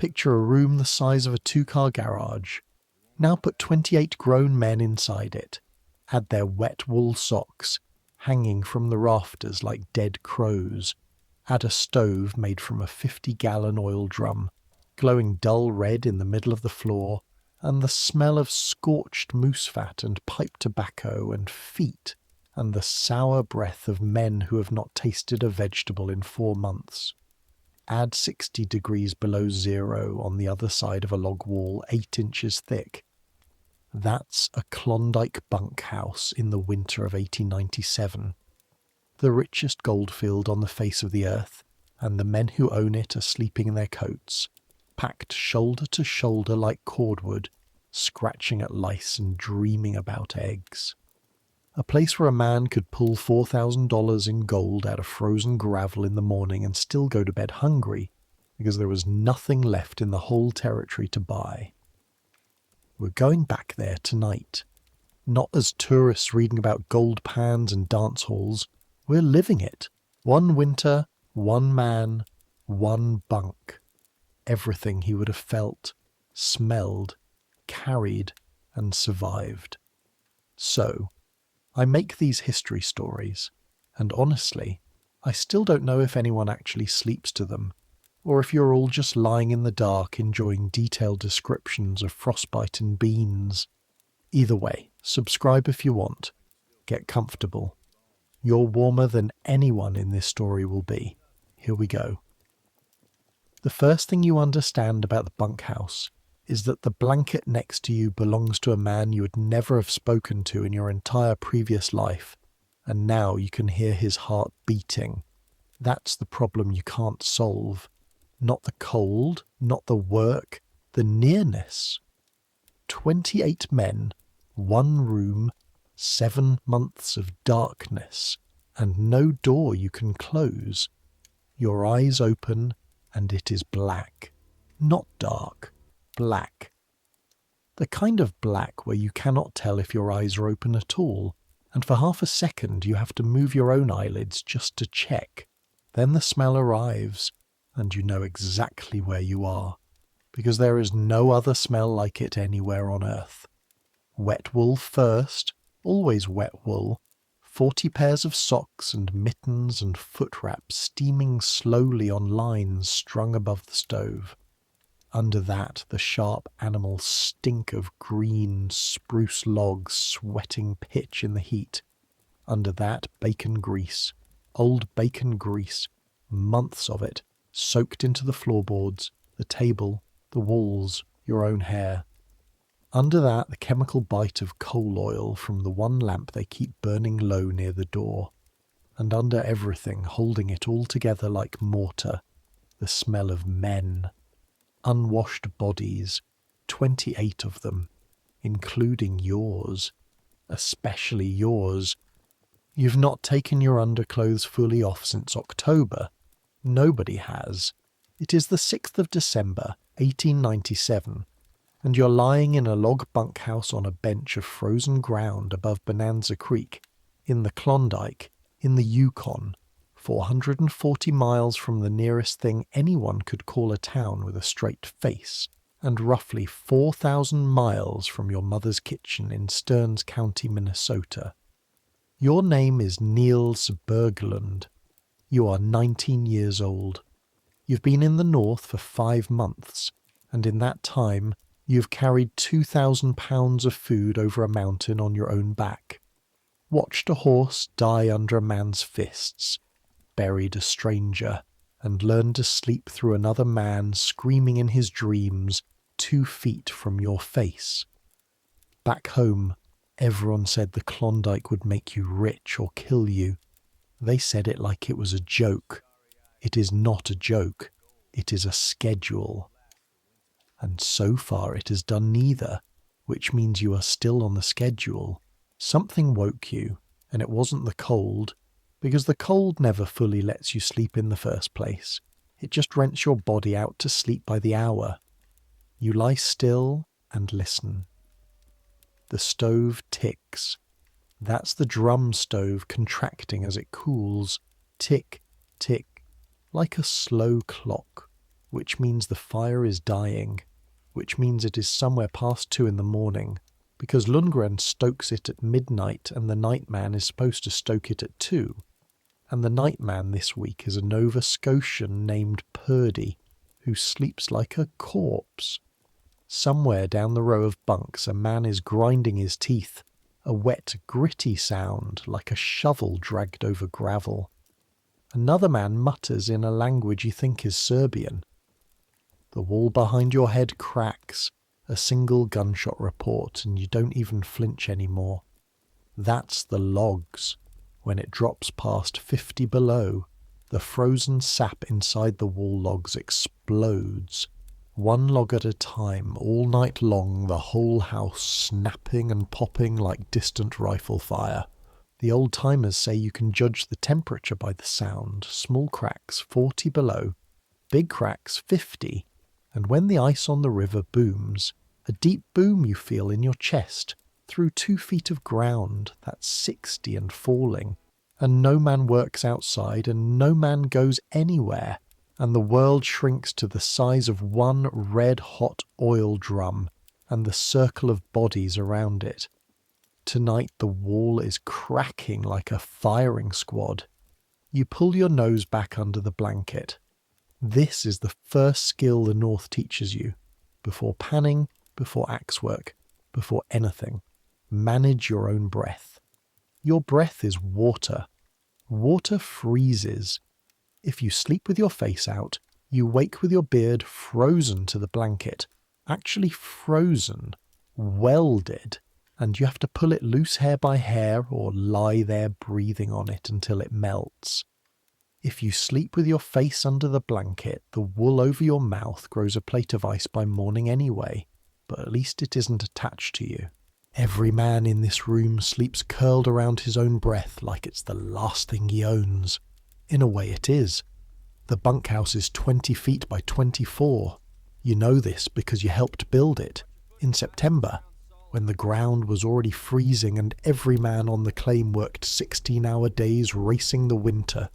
Picture a room the size of a 2-car garage. Now put 28 grown men inside it. Add their wet wool socks, hanging from the rafters like dead crows. Add a stove made from a 50-gallon oil drum, glowing dull red in the middle of the floor, and the smell of scorched moose fat and pipe tobacco and feet, and the sour breath of men who have not tasted a vegetable in 4 months. Add 60 degrees below zero on the other side of a log wall 8 inches thick. That's a Klondike bunkhouse in the winter of 1897. The richest goldfield on the face of the earth, and the men who own it are sleeping in their coats, packed shoulder to shoulder like cordwood, scratching at lice and dreaming about eggs. A place where a man could pull $4,000 in gold out of frozen gravel in the morning and still go to bed hungry, because there was nothing left in the whole territory to buy. We're going back there tonight. Not as tourists reading about gold pans and dance halls. We're living it. 1 winter, 1 man, 1 bunk. Everything he would have felt, smelled, carried, and survived. So, I make these history stories, and honestly, I still don't know if anyone actually sleeps to them, or if you're all just lying in the dark enjoying detailed descriptions of frostbite and beans. Either way, subscribe if you want. Get comfortable. You're warmer than anyone in this story will be. Here we go. The first thing you understand about the bunkhouse is that the blanket next to you belongs to a man you would never have spoken to in your entire previous life, and now you can hear his heart beating. That's the problem you can't solve. Not the cold, not the work, the nearness. 28 men, 1 room, 7 months of darkness, and no door you can close. Your eyes open, and it is black. Not dark, black. The kind of black where you cannot tell if your eyes are open at all, and for half a second you have to move your own eyelids just to check. Then the smell arrives, and you know exactly where you are, because there is no other smell like it anywhere on earth. Wet wool first, always wet wool, 40 pairs of socks and mittens and foot wraps steaming slowly on lines strung above the stove. Under that, the sharp animal stink of green spruce logs sweating pitch in the heat. Under that, bacon grease, old bacon grease, months of it, soaked into the floorboards, the table, the walls, your own hair. Under that, the chemical bite of coal oil from the one lamp they keep burning low near the door. And under everything, holding it all together like mortar, the smell of men. Unwashed bodies, 28 of them, including yours, especially yours. You've not taken your underclothes fully off since October. Nobody has. It is the 6th of December, 1897, and you're lying in a log bunkhouse on a bench of frozen ground above Bonanza Creek, in the Klondike, in the Yukon, 440 miles from the nearest thing anyone could call a town with a straight face, and roughly 4,000 miles from your mother's kitchen in Stearns County, Minnesota. Your name is Niels Berglund. You are 19 years old. You've been in the north for 5 months, and in that time you've carried 2,000 pounds of food over a mountain on your own back, watched a horse die under a man's fists, buried a stranger, and learned to sleep through another man screaming in his dreams 2 feet from your face. Back home, everyone said the Klondike would make you rich or kill you. They said it like it was a joke. It is not a joke. It is a schedule. And so far it has done neither, which means you are still on the schedule. Something woke you, and it wasn't the cold, because the cold never fully lets you sleep in the first place. It just rents your body out to sleep by the hour. You lie still and listen. The stove ticks. That's the drum stove contracting as it cools. Tick, tick, like a slow clock. which means the fire is dying, which means it is somewhere past 2 in the morning, because Lundgren stokes it at midnight and the Nightman is supposed to stoke it at 2. And the Nightman this week is a Nova Scotian named Purdy, who sleeps like a corpse. Somewhere down the row of bunks a man is grinding his teeth, a wet, gritty sound like a shovel dragged over gravel. Another man mutters in a language you think is Serbian. The wall behind your head cracks, a single gunshot report, and you don't even flinch anymore. That's the logs. When it drops past 50 below, the frozen sap inside the wall logs explodes. One log at a time, all night long, the whole house snapping and popping like distant rifle fire. The old-timers say you can judge the temperature by the sound. Small cracks 40 below, big cracks 50, and when the ice on the river booms, a deep boom you feel in your chest, through 2 feet of ground, that's 60 and falling, and no man works outside and no man goes anywhere, and the world shrinks to the size of one red-hot oil drum and the circle of bodies around it. Tonight the wall is cracking like a firing squad. You pull your nose back under the blanket. This is the first skill the North teaches you. Before panning, before axe work, before anything. Manage your own breath. Your breath is water. Water freezes. If you sleep with your face out, you wake with your beard frozen to the blanket. Actually frozen. Welded. And you have to pull it loose hair by hair or lie there breathing on it until it melts. If you sleep with your face under the blanket, the wool over your mouth grows a plate of ice by morning anyway, but at least it isn't attached to you. Every man in this room sleeps curled around his own breath like it's the last thing he owns. In a way it is. The bunkhouse is 20 feet by 24. You know this because you helped build it in September, when the ground was already freezing and every man on the claim worked 16-hour days racing the winter,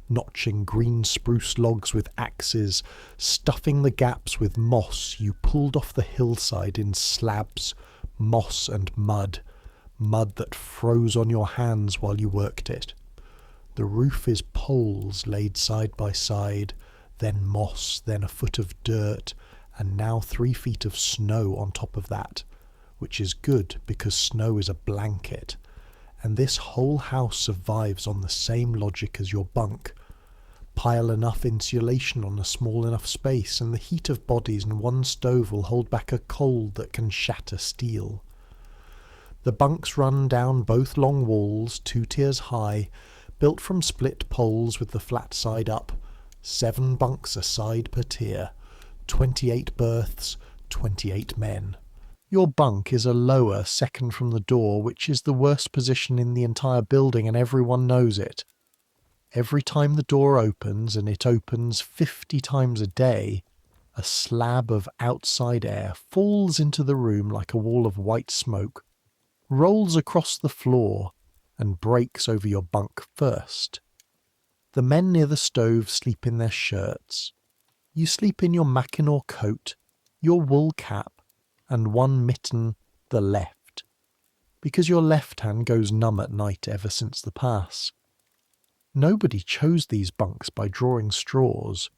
notching green spruce logs with axes, stuffing the gaps with moss you pulled off the hillside in slabs, moss and mud that froze on your hands while you worked it. The roof is poles laid side by side, then moss, then a foot of dirt, and now 3 feet of snow on top of that, which is good because snow is a blanket. And this whole house survives on the same logic as your bunk. Pile enough insulation on a small enough space, and the heat of bodies in one stove will hold back a cold that can shatter steel. The bunks run down both long walls, 2 tiers high, built from split poles with the flat side up. 7 bunks a side per tier. 28 berths, 28 men. Your bunk is a lower second from the door, which is the worst position in the entire building, and everyone knows it. Every time the door opens, and it opens 50 times a day, a slab of outside air falls into the room like a wall of white smoke, rolls across the floor, and breaks over your bunk first. The men near the stove sleep in their shirts. You sleep in your Mackinaw coat, your wool cap, and one mitten, the left, because your left hand goes numb at night ever since the pass. Nobody chose these bunks by drawing straws.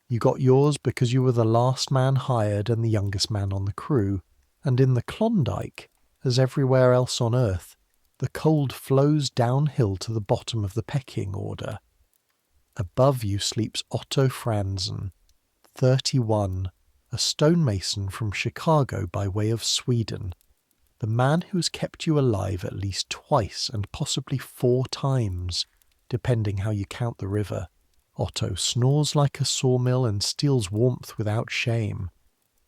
You got yours because you were the last man hired and the youngest man on the crew, and in the Klondike, as everywhere else on Earth, the cold flows downhill to the bottom of the pecking order. Above you sleeps Otto Franzen, 31, a stonemason from Chicago by way of Sweden, the man who's kept you alive at least twice and possibly 4 times, depending how you count the river. Otto snores like a sawmill and steals warmth without shame,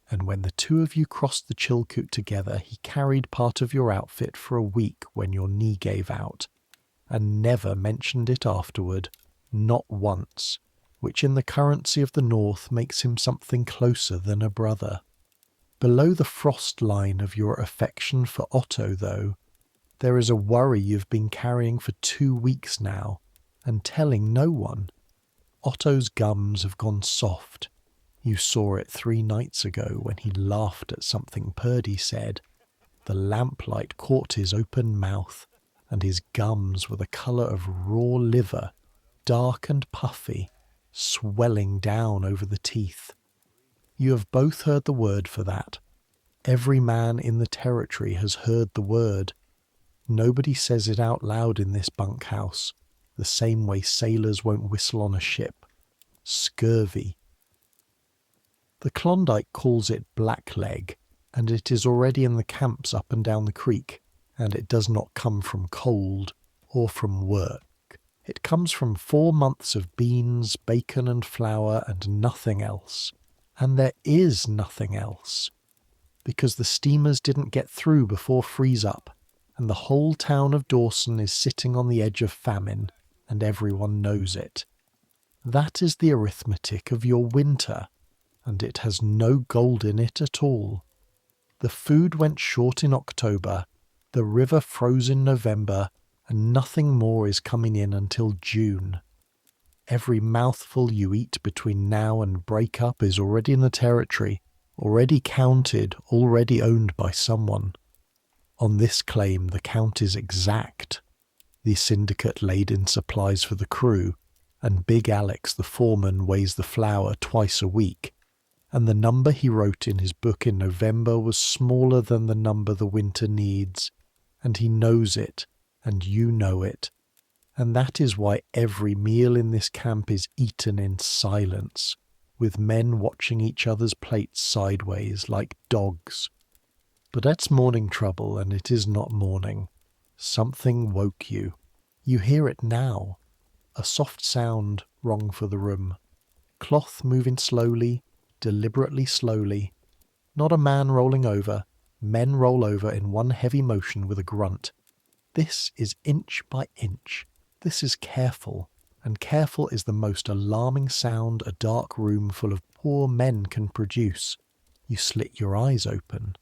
and when the 2 of you crossed the Chilkoot together, he carried part of your outfit for a week when your knee gave out, and never mentioned it afterward, not once, which in the currency of the North makes him something closer than a brother. Below the frost line of your affection for Otto, though, there is a worry you've been carrying for 2 weeks now, and telling no one. Otto's gums have gone soft. You saw it 3 nights ago when he laughed at something Purdy said. The lamplight caught his open mouth, and his gums were the colour of raw liver, dark and puffy, swelling down over the teeth. You have both heard the word for that. Every man in the territory has heard the word. Nobody says it out loud in this bunkhouse, the same way sailors won't whistle on a ship. Scurvy. The Klondike calls it blackleg, and it is already in the camps up and down the creek, and it does not come from cold or from work. It comes from 4 months of beans, bacon and flour and nothing else. And there is nothing else. Because the steamers didn't get through before freeze-up, and the whole town of Dawson is sitting on the edge of famine, and everyone knows it. That is the arithmetic of your winter, and it has no gold in it at all. The food went short in October, the river froze in November, and nothing more is coming in until June. Every mouthful you eat between now and break-up is already in the territory, already counted, already owned by someone. On this claim, the count is exact. The syndicate laid in supplies for the crew, and Big Alex the foreman weighs the flour twice a week, and the number he wrote in his book in November was smaller than the number the winter needs, and he knows it, and you know it, and that is why every meal in this camp is eaten in silence, with men watching each other's plates sideways like dogs. But that's morning trouble, and it is not morning. Something woke you. You hear it now. A soft sound wrong for the room. Cloth moving slowly, deliberately slowly. Not a man rolling over. Men roll over in one heavy motion with a grunt. This is inch by inch. This is careful, and careful is the most alarming sound a dark room full of poor men can produce. You slit your eyes open.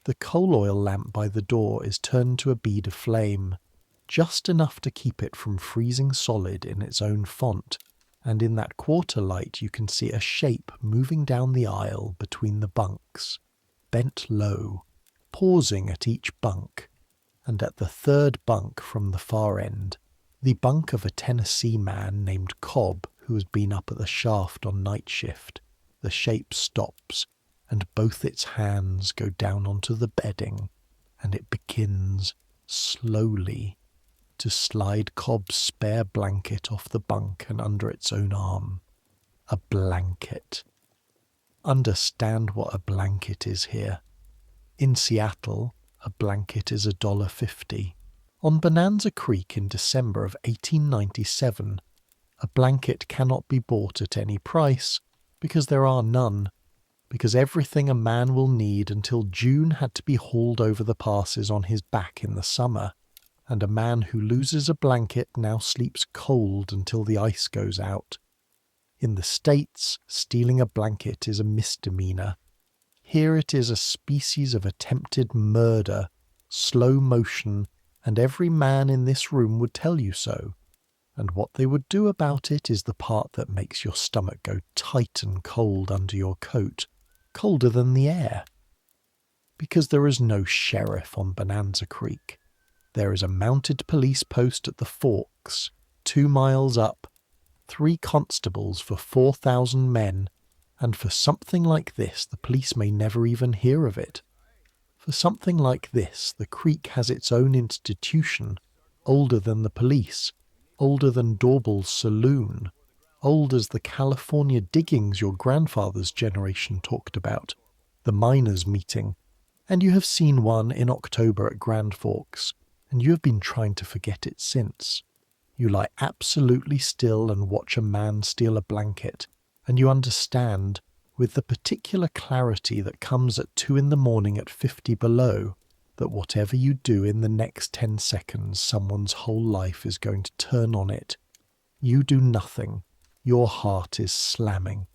The coal oil lamp by the door is turned to a bead of flame, just enough to keep it from freezing solid in its own font, and in that quarter light you can see a shape moving down the aisle between the bunks, bent low, pausing at each bunk, and at the third bunk from the far end, the bunk of a Tennessee man named Cobb who has been up at the shaft on night shift. The shape stops, and both its hands go down onto the bedding, and it begins, slowly, to slide Cobb's spare blanket off the bunk and under its own arm. A blanket. Understand what a blanket is here. In Seattle, a blanket is $1.50. On Bonanza Creek in December of 1897, a blanket cannot be bought at any price, because there are none, because everything a man will need until June had to be hauled over the passes on his back in the summer, and a man who loses a blanket now sleeps cold until the ice goes out. In the States, stealing a blanket is a misdemeanor. Here it is a species of attempted murder, slow motion, and every man in this room would tell you so. And what they would do about it is the part that makes your stomach go tight and cold under your coat, colder than the air. Because there is no sheriff on Bonanza Creek. There is a mounted police post at the Forks, 2 miles up, 3 constables for 4,000 men, and for something like this the police may never even hear of it. For something like this the creek has its own institution, older than the police, older than Dauble's saloon, old as the California diggings your grandfather's generation talked about, the miners' meeting, and you have seen one in October at Grand Forks, and you have been trying to forget it since. You lie absolutely still and watch a man steal a blanket, and you understand, with the particular clarity that comes at 2 a.m. at 50 below, that whatever you do in the next 10 seconds, someone's whole life is going to turn on it. You do nothing. Your heart is slamming.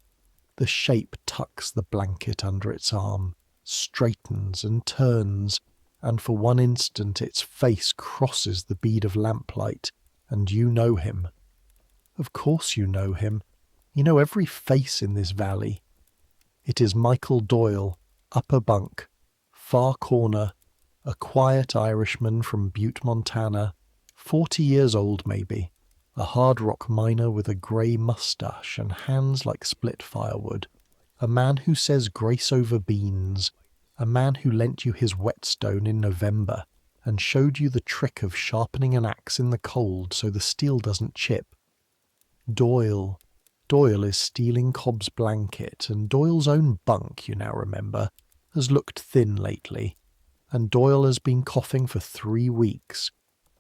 The shape tucks the blanket under its arm, straightens and turns, and for one instant its face crosses the bead of lamplight, and you know him. Of course you know him. You know every face in this valley. It is Michael Doyle, upper bunk, far corner, a quiet Irishman from Butte, Montana, 40 years old maybe, a hard rock miner with a grey moustache and hands like split firewood, a man who says grace over beans, a man who lent you his whetstone in November and showed you the trick of sharpening an axe in the cold so the steel doesn't chip. Doyle. Doyle is stealing Cobb's blanket, and Doyle's own bunk, you now remember, has looked thin lately, and Doyle has been coughing for 3 weeks,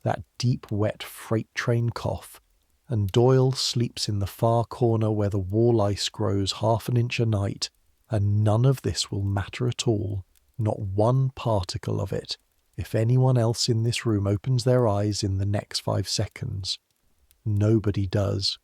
that deep wet freight train cough, and Doyle sleeps in the far corner where the wall ice grows half an inch a night, and none of this will matter at all, not one particle of it, if anyone else in this room opens their eyes in the next 5 seconds. Nobody does.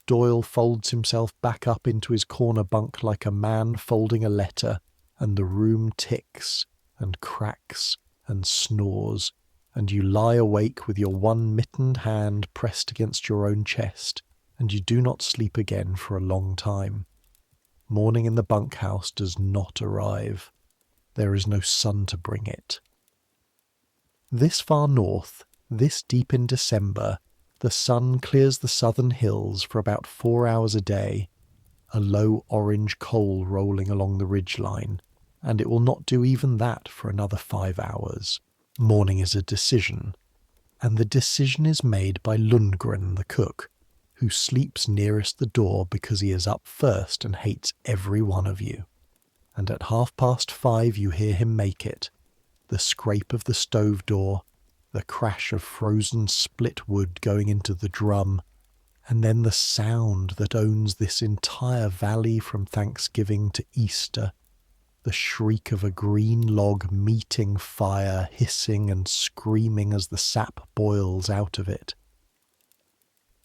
Doyle folds himself back up into his corner bunk like a man folding a letter, and the room ticks and cracks and snores, and you lie awake with your one mittened hand pressed against your own chest, and you do not sleep again for a long time. Morning in the bunkhouse does not arrive. There is no sun to bring it. This far north, this deep in December, the sun clears the southern hills for about 4 hours a day, a low orange coal rolling along the ridgeline, and it will not do even that for another 5 hours. Morning is a decision, and the decision is made by Lundgren the cook, who sleeps nearest the door because he is up first and hates every one of you. And at 5:30 you hear him make it, the scrape of the stove door, the crash of frozen split wood going into the drum, and then the sound that owns this entire valley from Thanksgiving to Easter, the shriek of a green log meeting fire, hissing and screaming as the sap boils out of it.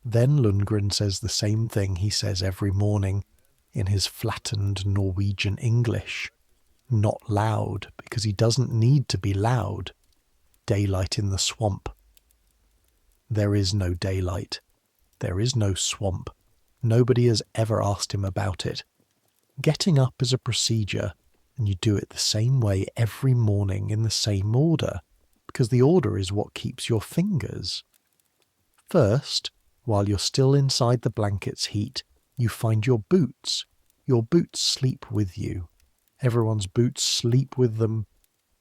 Then Lundgren says the same thing he says every morning, in his flattened Norwegian English, not loud because he doesn't need to be loud. Daylight in the swamp. There is no daylight. There is no swamp. Nobody has ever asked him about it. Getting up is a procedure, and you do it the same way every morning in the same order, because the order is what keeps your fingers. First, while you're still inside the blanket's heat, you find your boots. Your boots sleep with you. Everyone's boots sleep with them,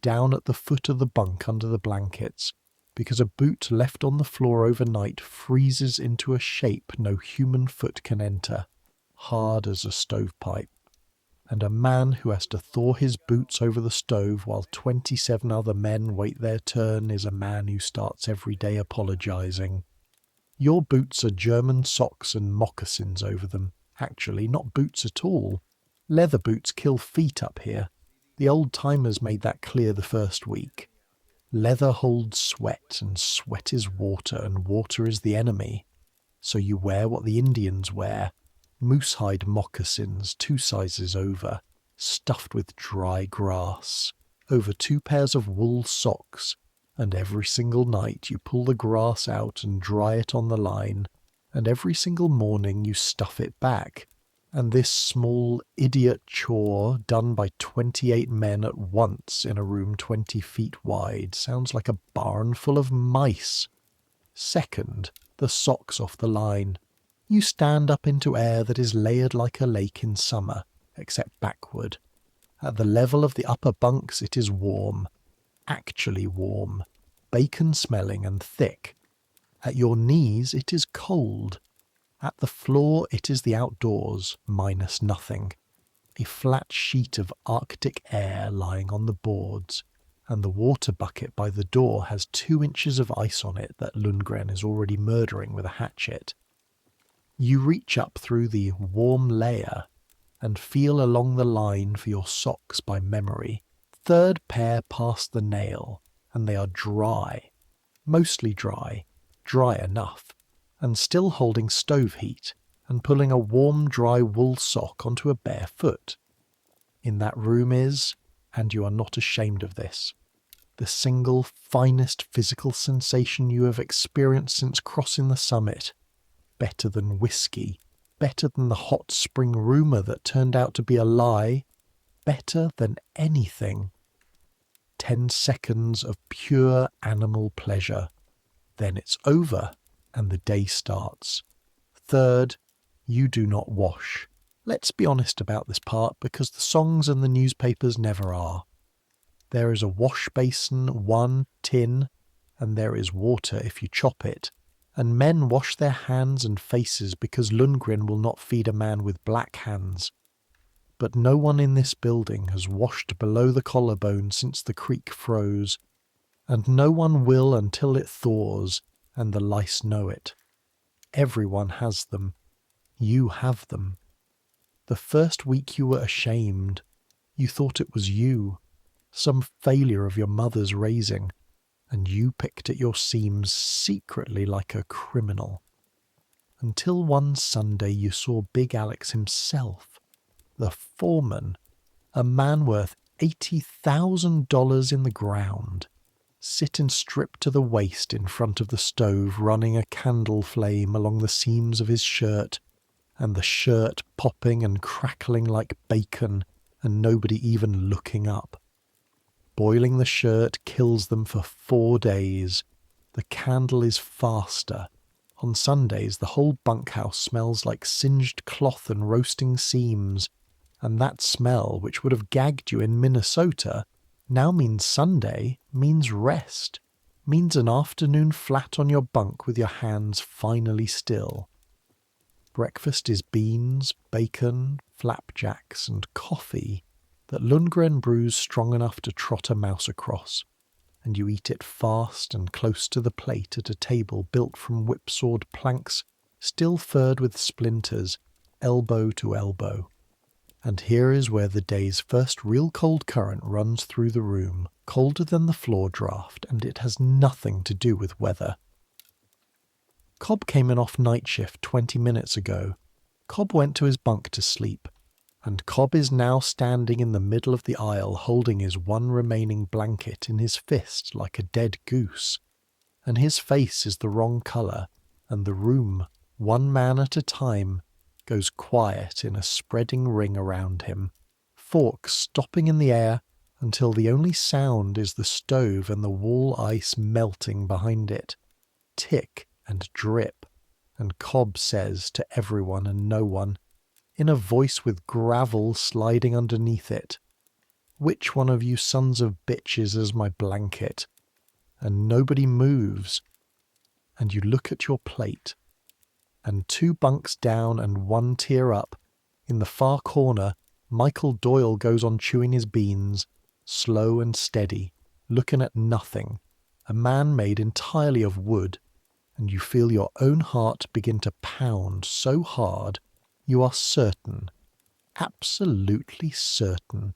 down at the foot of the bunk under the blankets, because a boot left on the floor overnight freezes into a shape no human foot can enter, hard as a stovepipe. And a man who has to thaw his boots over the stove while 27 other men wait their turn is a man who starts every day apologizing. Your boots are German socks and moccasins over them. Actually, not boots at all. Leather boots kill feet up here. The old-timers made that clear the first week. Leather holds sweat, and sweat is water, and water is the enemy. So you wear what the Indians wear, moosehide moccasins 2 sizes over, stuffed with dry grass, over 2 pairs of wool socks, and every single night you pull the grass out and dry it on the line, and every single morning you stuff it back. And this small idiot chore done by 28 men at once in a room 20 feet wide sounds like a barn full of mice. Second, the socks off the line. You stand up into air that is layered like a lake in summer, except backward. At the level of the upper bunks it is warm, actually warm, bacon-smelling and thick. At your knees it is cold. At the floor it is the outdoors, minus nothing. A flat sheet of Arctic air lying on the boards, and the water bucket by the door has 2 inches of ice on it that Lundgren is already murdering with a hatchet. You reach up through the warm layer and feel along the line for your socks by memory. 3rd pair past the nail, and they are dry. Mostly dry enough, and still holding stove heat, and pulling a warm, dry wool sock onto a bare foot. In that room is, and you are not ashamed of this, the single finest physical sensation you have experienced since crossing the summit, better than whiskey, better than the hot spring rumour that turned out to be a lie, better than anything. 10 seconds of pure animal pleasure. Then it's over and the day starts. Third, you do not wash. Let's be honest about this part because the songs and the newspapers never are. There is a wash basin, one tin, and there is water if you chop it. And men wash their hands and faces because Lundgren will not feed a man with black hands. But no one in this building has washed below the collarbone since the creek froze, and no one will until it thaws, and the lice know it. Everyone has them. You have them. The first week you were ashamed. You thought it was you, some failure of your mother's raising, and you picked at your seams secretly like a criminal. Until one Sunday you saw Big Alex himself, the foreman, a man worth $80,000 in the ground, sit and strip to the waist in front of the stove, running a candle flame along the seams of his shirt, and the shirt popping and crackling like bacon, and nobody even looking up. Boiling the shirt kills them for 4 days. The candle is faster. On Sundays the whole bunkhouse smells like singed cloth and roasting seams, and that smell, which would have gagged you in Minnesota, now means Sunday, means rest, means an afternoon flat on your bunk with your hands finally still. Breakfast is beans, bacon, flapjacks, and coffee that Lundgren brews strong enough to trot a mouse across, and you eat it fast and close to the plate at a table built from whipsawed planks, still furred with splinters, elbow to elbow. And here is where the day's first real cold current runs through the room, colder than the floor draft, and it has nothing to do with weather. Cobb came in off night shift 20 minutes ago. Cobb went to his bunk to sleep, and Cobb is now standing in the middle of the aisle holding his one remaining blanket in his fist like a dead goose, and his face is the wrong colour, and the room, one man at a time, goes quiet in a spreading ring around him, forks stopping in the air until the only sound is the stove and the wall ice melting behind it. Tick and drip, and Cobb says to everyone and no one, in a voice with gravel sliding underneath it, "Which one of you sons of bitches is my blanket?" And nobody moves, and you look at your plate, and 2 bunks down and 1 tier up, in the far corner, Michael Doyle goes on chewing his beans, slow and steady, looking at nothing, a man made entirely of wood, and you feel your own heart begin to pound so hard you are certain, absolutely certain,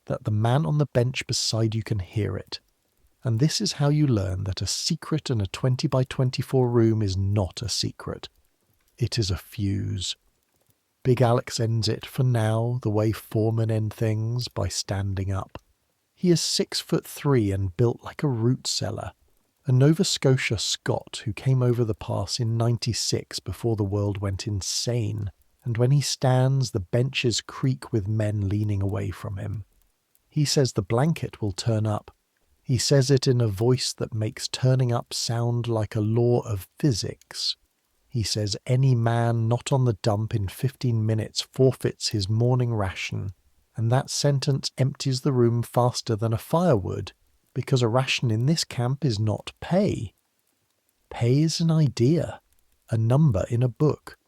that the man on the bench beside you can hear it. And this is how you learn that a secret in a 20 by 24 room is not a secret. It is a fuse. Big Alex ends it for now the way foremen end things, by standing up. He is 6'3" and built like a root cellar, a Nova Scotia Scot who came over the pass in '96 before the world went insane, and when he stands the benches creak with men leaning away from him. He says the blanket will turn up. He says it in a voice that makes turning up sound like a law of physics. He says any man not on the dump in 15 minutes forfeits his morning ration, and that sentence empties the room faster than a fire would, because a ration in this camp is not pay. Pay is an idea, a number in a book,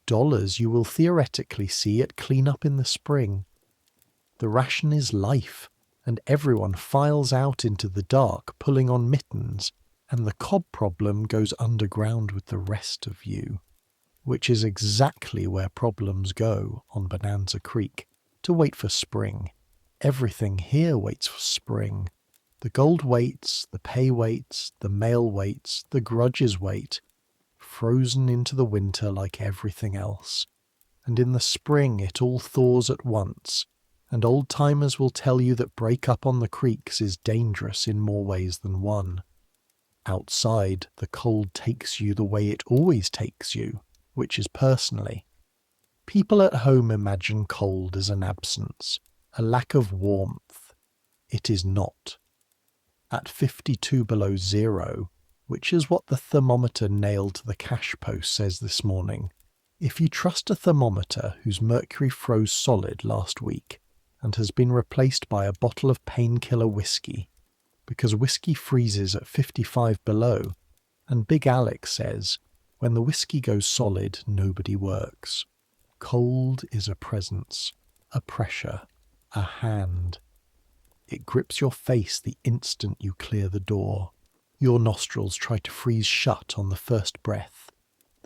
dollars you will theoretically see at clean-up in the spring. The ration is life, and everyone files out into the dark pulling on mittens, and the Cobb problem goes underground with the rest of you, which is exactly where problems go on Bonanza Creek, to wait for spring. Everything here waits for spring. The gold waits, the pay waits, the mail waits, the grudges wait, frozen into the winter like everything else. And in the spring it all thaws at once, and old-timers will tell you that break up on the creeks is dangerous in more ways than one. Outside, the cold takes you the way it always takes you, which is personally. People at home imagine cold as an absence, a lack of warmth. It is not. At 52 below zero, which is what the thermometer nailed to the cash post says this morning, if you trust a thermometer whose mercury froze solid last week and has been replaced by a bottle of painkiller whiskey, because whiskey freezes at 55 below, and Big Alex says, when the whiskey goes solid, nobody works. Cold is a presence, a pressure, a hand. It grips your face the instant you clear the door. Your nostrils try to freeze shut on the first breath.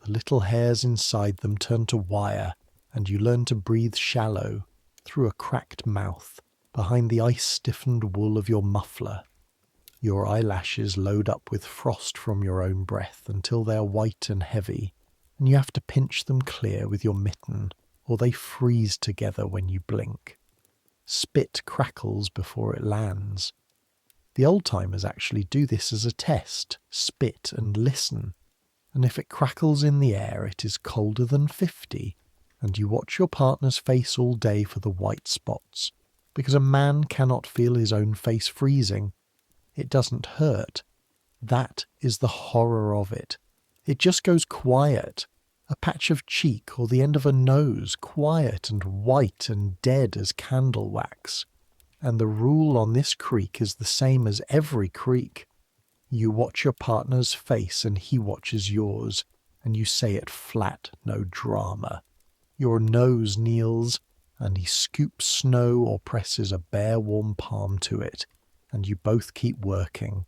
The little hairs inside them turn to wire, and you learn to breathe shallow, through a cracked mouth, behind the ice-stiffened wool of your muffler. Your eyelashes load up with frost from your own breath until they are white and heavy, and you have to pinch them clear with your mitten, or they freeze together when you blink. Spit crackles before it lands. The old-timers actually do this as a test, spit and listen, and if it crackles in the air it is colder than 50, and you watch your partner's face all day for the white spots, because a man cannot feel his own face freezing. It doesn't hurt. That is the horror of it. It just goes quiet. A patch of cheek or the end of a nose, quiet and white and dead as candle wax. And the rule on this creek is the same as every creek. You watch your partner's face and he watches yours, and you say it flat, no drama. Your nose kneels, and he scoops snow or presses a bare warm palm to it, and you both keep working.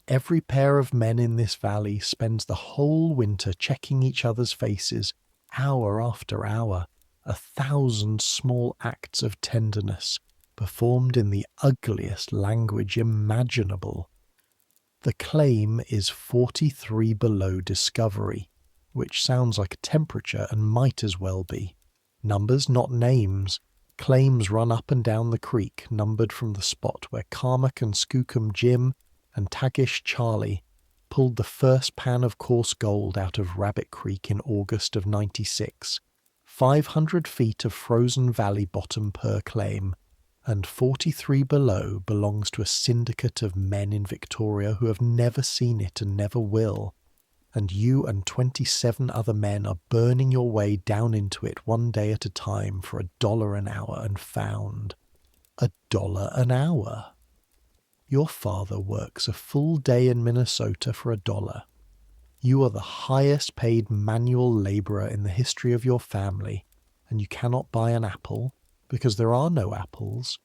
Every pair of men in this valley spends the whole winter checking each other's faces, hour after hour, 1,000 small acts of tenderness, performed in the ugliest language imaginable. The claim is 43 below discovery, which sounds like a temperature and might as well be. Numbers, not names. Claims run up and down the creek, numbered from the spot where Carmack and Skookum Jim and Tagish Charlie pulled the first pan of coarse gold out of Rabbit Creek in August of '96. 500 feet of frozen valley bottom per claim, and 43 below belongs to a syndicate of men in Victoria who have never seen it and never will. And you and 27 other men are burning your way down into it one day at a time for $1 an hour and found. $1 an hour. Your father works a full day in Minnesota for $1. You are the highest paid manual labourer in the history of your family, and you cannot buy an apple, because there are no apples,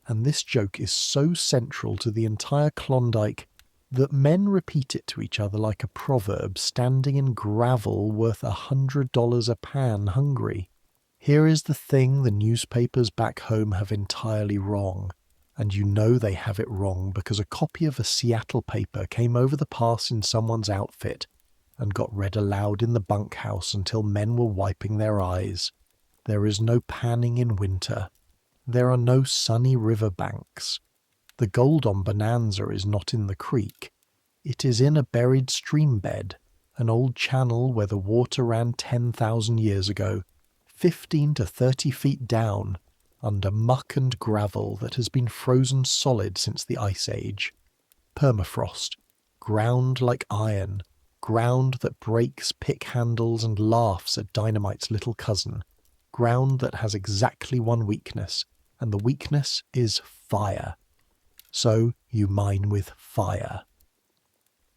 and this joke is so central to the entire Klondike that men repeat it to each other like a proverb, standing in gravel worth $100 a pan hungry. Here is the thing the newspapers back home have entirely wrong, and you know they have it wrong because a copy of a Seattle paper came over the pass in someone's outfit and got read aloud in the bunkhouse until men were wiping their eyes. There is no panning in winter. There are no sunny river banks. The gold on Bonanza is not in the creek. It is in a buried stream bed, an old channel where the water ran 10,000 years ago, 15 to 30 feet down, under muck and gravel that has been frozen solid since the Ice Age. Permafrost, ground like iron, ground that breaks pick handles and laughs at dynamite's little cousin, ground that has exactly one weakness, and the weakness is fire. So you mine with fire.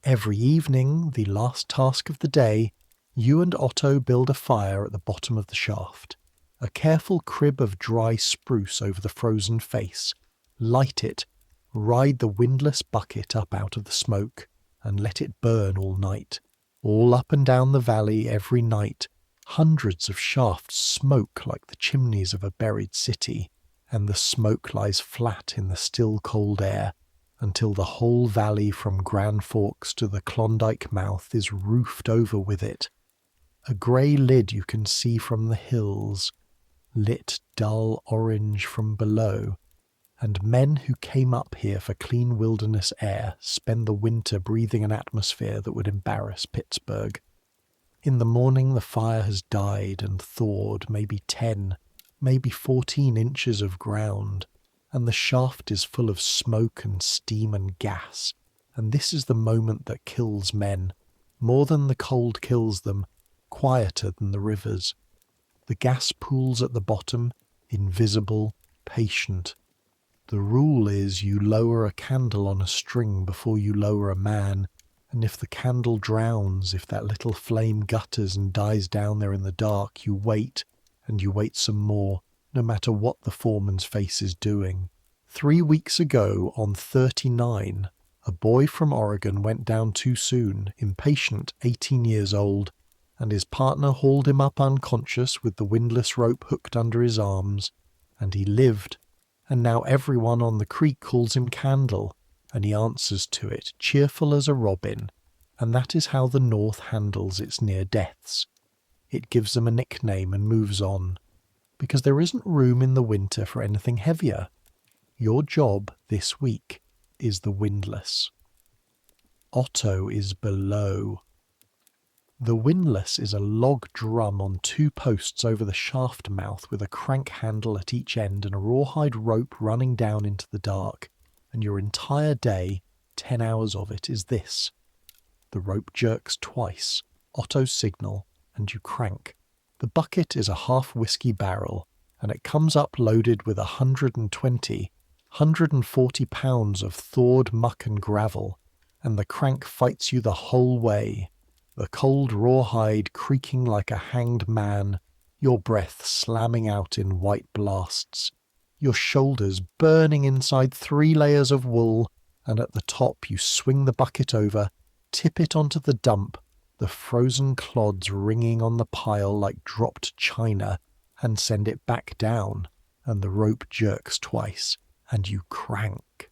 Every evening, the last task of the day, you and Otto build a fire at the bottom of the shaft. A careful crib of dry spruce over the frozen face. Light it, ride the windlass bucket up out of the smoke, and let it burn all night. All up and down the valley every night, hundreds of shafts smoke like the chimneys of a buried city, and the smoke lies flat in the still cold air, until the whole valley from Grand Forks to the Klondike mouth is roofed over with it. A grey lid you can see from the hills, lit dull orange from below, and men who came up here for clean wilderness air spend the winter breathing an atmosphere that would embarrass Pittsburgh. In the morning the fire has died and thawed maybe 10, maybe 14 inches of ground, and the shaft is full of smoke and steam and gas, and this is the moment that kills men, more than the cold kills them, quieter than the rivers. The gas pools at the bottom, invisible, patient. The rule is you lower a candle on a string before you lower a man, and if the candle drowns, if that little flame gutters and dies down there in the dark, you wait, and you wait some more, no matter what the foreman's face is doing. 3 weeks ago, on 39, a boy from Oregon went down too soon, impatient, 18 years old, and his partner hauled him up unconscious with the windlass rope hooked under his arms, and he lived, and now everyone on the creek calls him Candle, and he answers to it, cheerful as a robin, and that is how the North handles its near-deaths. It gives them a nickname and moves on, because there isn't room in the winter for anything heavier. Your job this week is the windlass. Otto is below. The windlass is a log drum on 2 posts over the shaft mouth with a crank handle at each end and a rawhide rope running down into the dark, and your entire day, 10 hours of it, is this. The rope jerks twice, Otto's signal, and you crank. The bucket is a half whiskey barrel, and it comes up loaded with 140 pounds of thawed muck and gravel, and the crank fights you the whole way, the cold rawhide creaking like a hanged man, your breath slamming out in white blasts, your shoulders burning inside 3 layers of wool, and at the top you swing the bucket over, tip it onto the dump, the frozen clods ringing on the pile like dropped china, and send it back down, and the rope jerks twice, and you crank.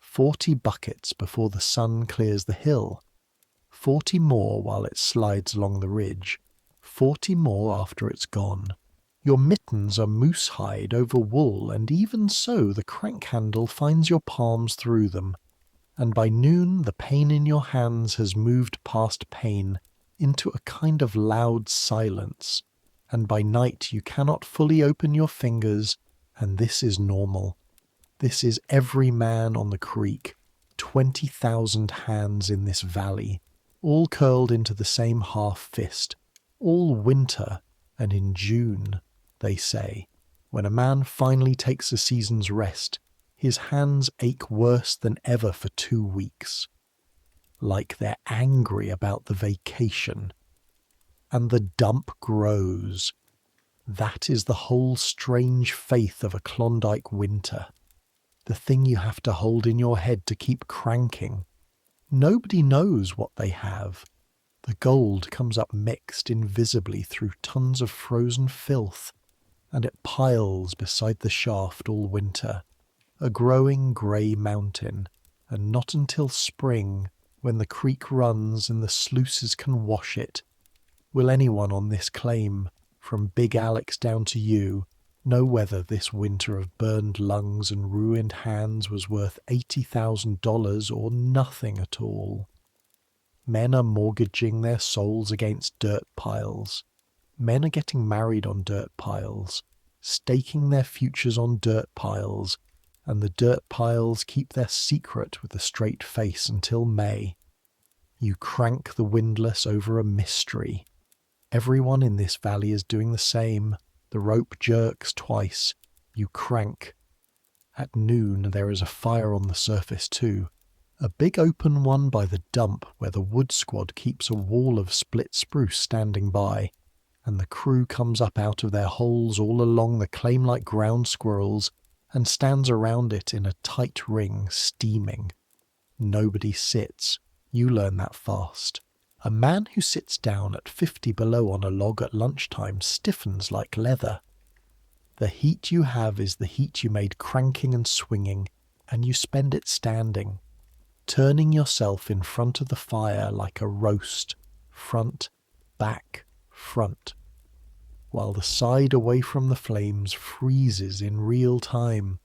40 buckets before the sun clears the hill, 40 more while it slides along the ridge, 40 more after it's gone. Your mittens are moose hide over wool, and even so the crank handle finds your palms through them, and by noon the pain in your hands has moved past pain into a kind of loud silence, and by night you cannot fully open your fingers, and this is normal. This is every man on the creek, 20,000 hands in this valley, all curled into the same half fist, all winter, and in June, they say, when a man finally takes a season's rest, his hands ache worse than ever for 2 weeks. Like they're angry about the vacation. And the dump grows. That is the whole strange faith of a Klondike winter. The thing you have to hold in your head to keep cranking. Nobody knows what they have. The gold comes up mixed invisibly through tons of frozen filth, and it piles beside the shaft all winter, a growing grey mountain, and not until spring, when the creek runs and the sluices can wash it, will anyone on this claim, from Big Alex down to you, know whether this winter of burned lungs and ruined hands was worth $80,000 or nothing at all. Men are mortgaging their souls against dirt piles. Men are getting married on dirt piles, staking their futures on dirt piles, and the dirt piles keep their secret with a straight face until May. You crank the windlass over a mystery. Everyone in this valley is doing the same. The rope jerks twice. You crank. At noon there is a fire on the surface too. A big open one by the dump where the wood squad keeps a wall of split spruce standing by, and the crew comes up out of their holes all along the claim like ground squirrels and stands around it in a tight ring, steaming. Nobody sits. You learn that fast. A man who sits down at 50 below on a log at lunchtime stiffens like leather. The heat you have is the heat you made cranking and swinging, and you spend it standing, turning yourself in front of the fire like a roast, front, back, front, while the side away from the flames freezes in real time.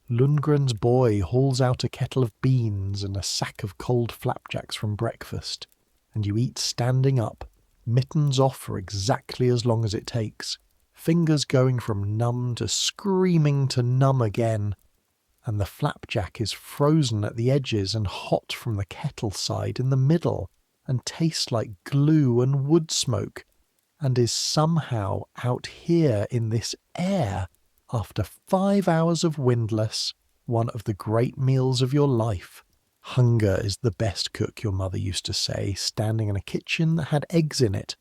Lundgren's boy hauls out a kettle of beans and a sack of cold flapjacks from breakfast, and you eat standing up, Mittens off for exactly as long as it takes, fingers going from numb to screaming to numb again, and the flapjack is frozen at the edges and hot from the kettle side in the middle, and tastes like glue and wood smoke, and is somehow out here in this air after 5 hours of windlass, one of the great meals of your life. Hunger is the best cook, your mother used to say, standing in a kitchen that had eggs in it,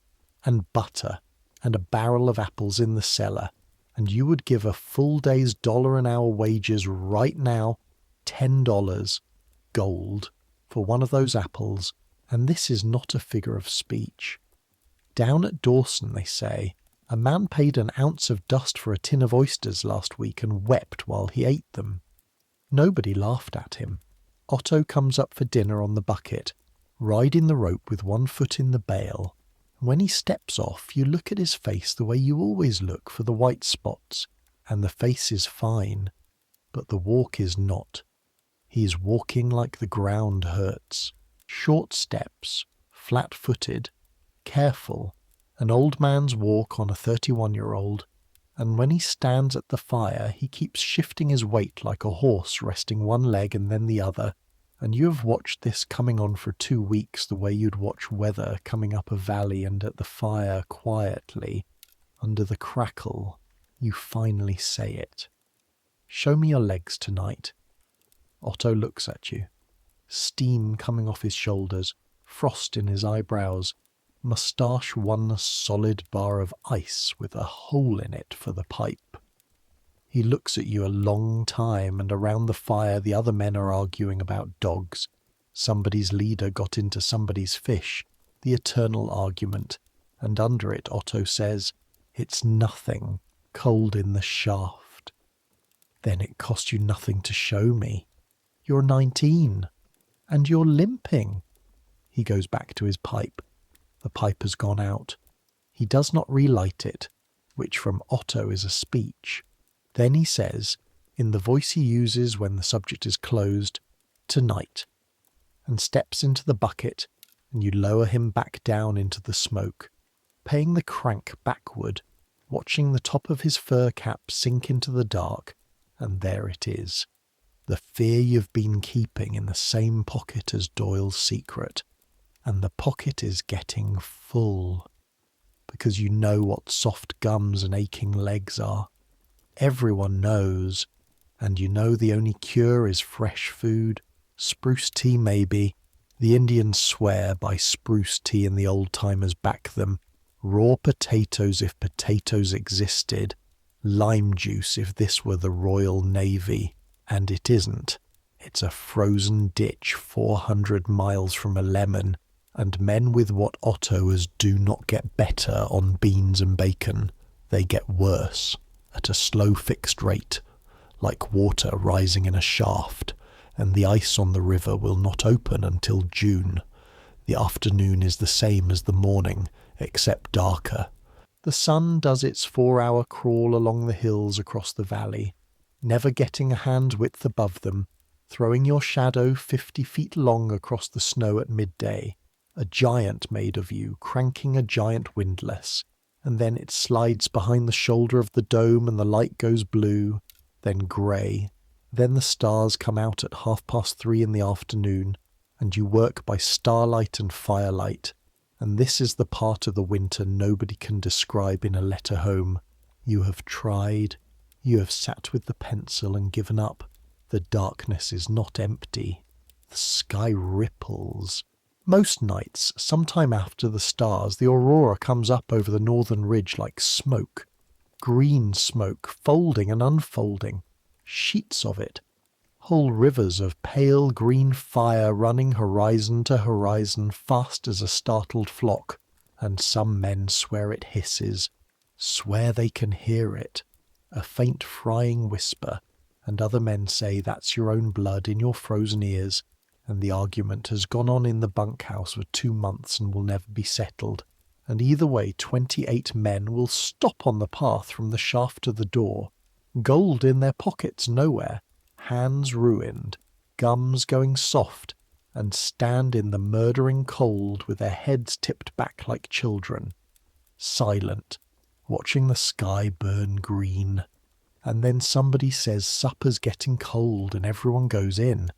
and butter, and a barrel of apples in the cellar, and you would give a full day's $1 an hour wages right now, $10, gold, for one of those apples, and this is not a figure of speech. Down at Dawson, they say, a man paid an ounce of dust for a tin of oysters last week and wept while he ate them. Nobody laughed at him. Otto comes up for dinner on the bucket, riding the rope with one foot in the bale. When he steps off, you look at his face the way you always look for the white spots, and the face is fine, but the walk is not. He is walking like the ground hurts. Short steps, flat-footed, careful, an old man's walk on a 31-year-old, and when he stands at the fire he keeps shifting his weight like a horse resting one leg and then the other, and you have watched this coming on for 2 weeks the way you'd watch weather coming up a valley, and at the fire quietly, under the crackle, you finally say it. "Show me your legs tonight." Otto looks at you. Steam coming off his shoulders, frost in his eyebrows, moustache one solid bar of ice with a hole in it for the pipe. He looks at you a long time, and around the fire the other men are arguing about dogs. Somebody's leader got into somebody's fish, the eternal argument, and under it Otto says, "It's nothing, cold in the shaft." Then it cost you nothing to show me. You're 19, and you're limping. He goes back to his pipe. The pipe has gone out. He does not relight it, which from Otto is a speech. Then he says, in the voice he uses when the subject is closed, "Tonight," and steps into the bucket, and you lower him back down into the smoke, paying the crank backward, watching the top of his fur cap sink into the dark, and there it is. The fear you've been keeping in the same pocket as Doyle's secret. And the pocket is getting full, because you know what soft gums and aching legs are. Everyone knows, and you know the only cure is fresh food, spruce tea maybe. The Indians swear by spruce tea and the old-timers back them. Raw potatoes if potatoes existed. Lime juice if this were the Royal Navy. And it isn't. It's a frozen ditch 400 miles from a lemon. And men with what Otto has do not get better on beans and bacon. They get worse, at a slow fixed rate, like water rising in a shaft, and the ice on the river will not open until June. The afternoon is the same as the morning, except darker. The sun does its 4-hour crawl along the hills across the valley, never getting a hand's width above them, throwing your shadow 50 feet long across the snow at midday. A giant made of you, cranking a giant windlass, and then it slides behind the shoulder of the dome and the light goes blue, then grey, then the stars come out at 3:30 in the afternoon, and you work by starlight and firelight, and this is the part of the winter nobody can describe in a letter home. You have tried, you have sat with the pencil and given up. The darkness is not empty. The sky ripples. Most nights, sometime after the stars, the aurora comes up over the northern ridge like smoke. Green smoke, folding and unfolding. Sheets of it. Whole rivers of pale green fire running horizon to horizon fast as a startled flock. And some men swear it hisses. Swear they can hear it. A faint frying whisper. And other men say that's your own blood in your frozen ears. And the argument has gone on in the bunkhouse for 2 months and will never be settled. And either way 28 men will stop on the path from the shaft to the door, gold in their pockets nowhere, hands ruined, gums going soft, and stand in the murdering cold with their heads tipped back like children, silent, watching the sky burn green. And then somebody says supper's getting cold and everyone goes in.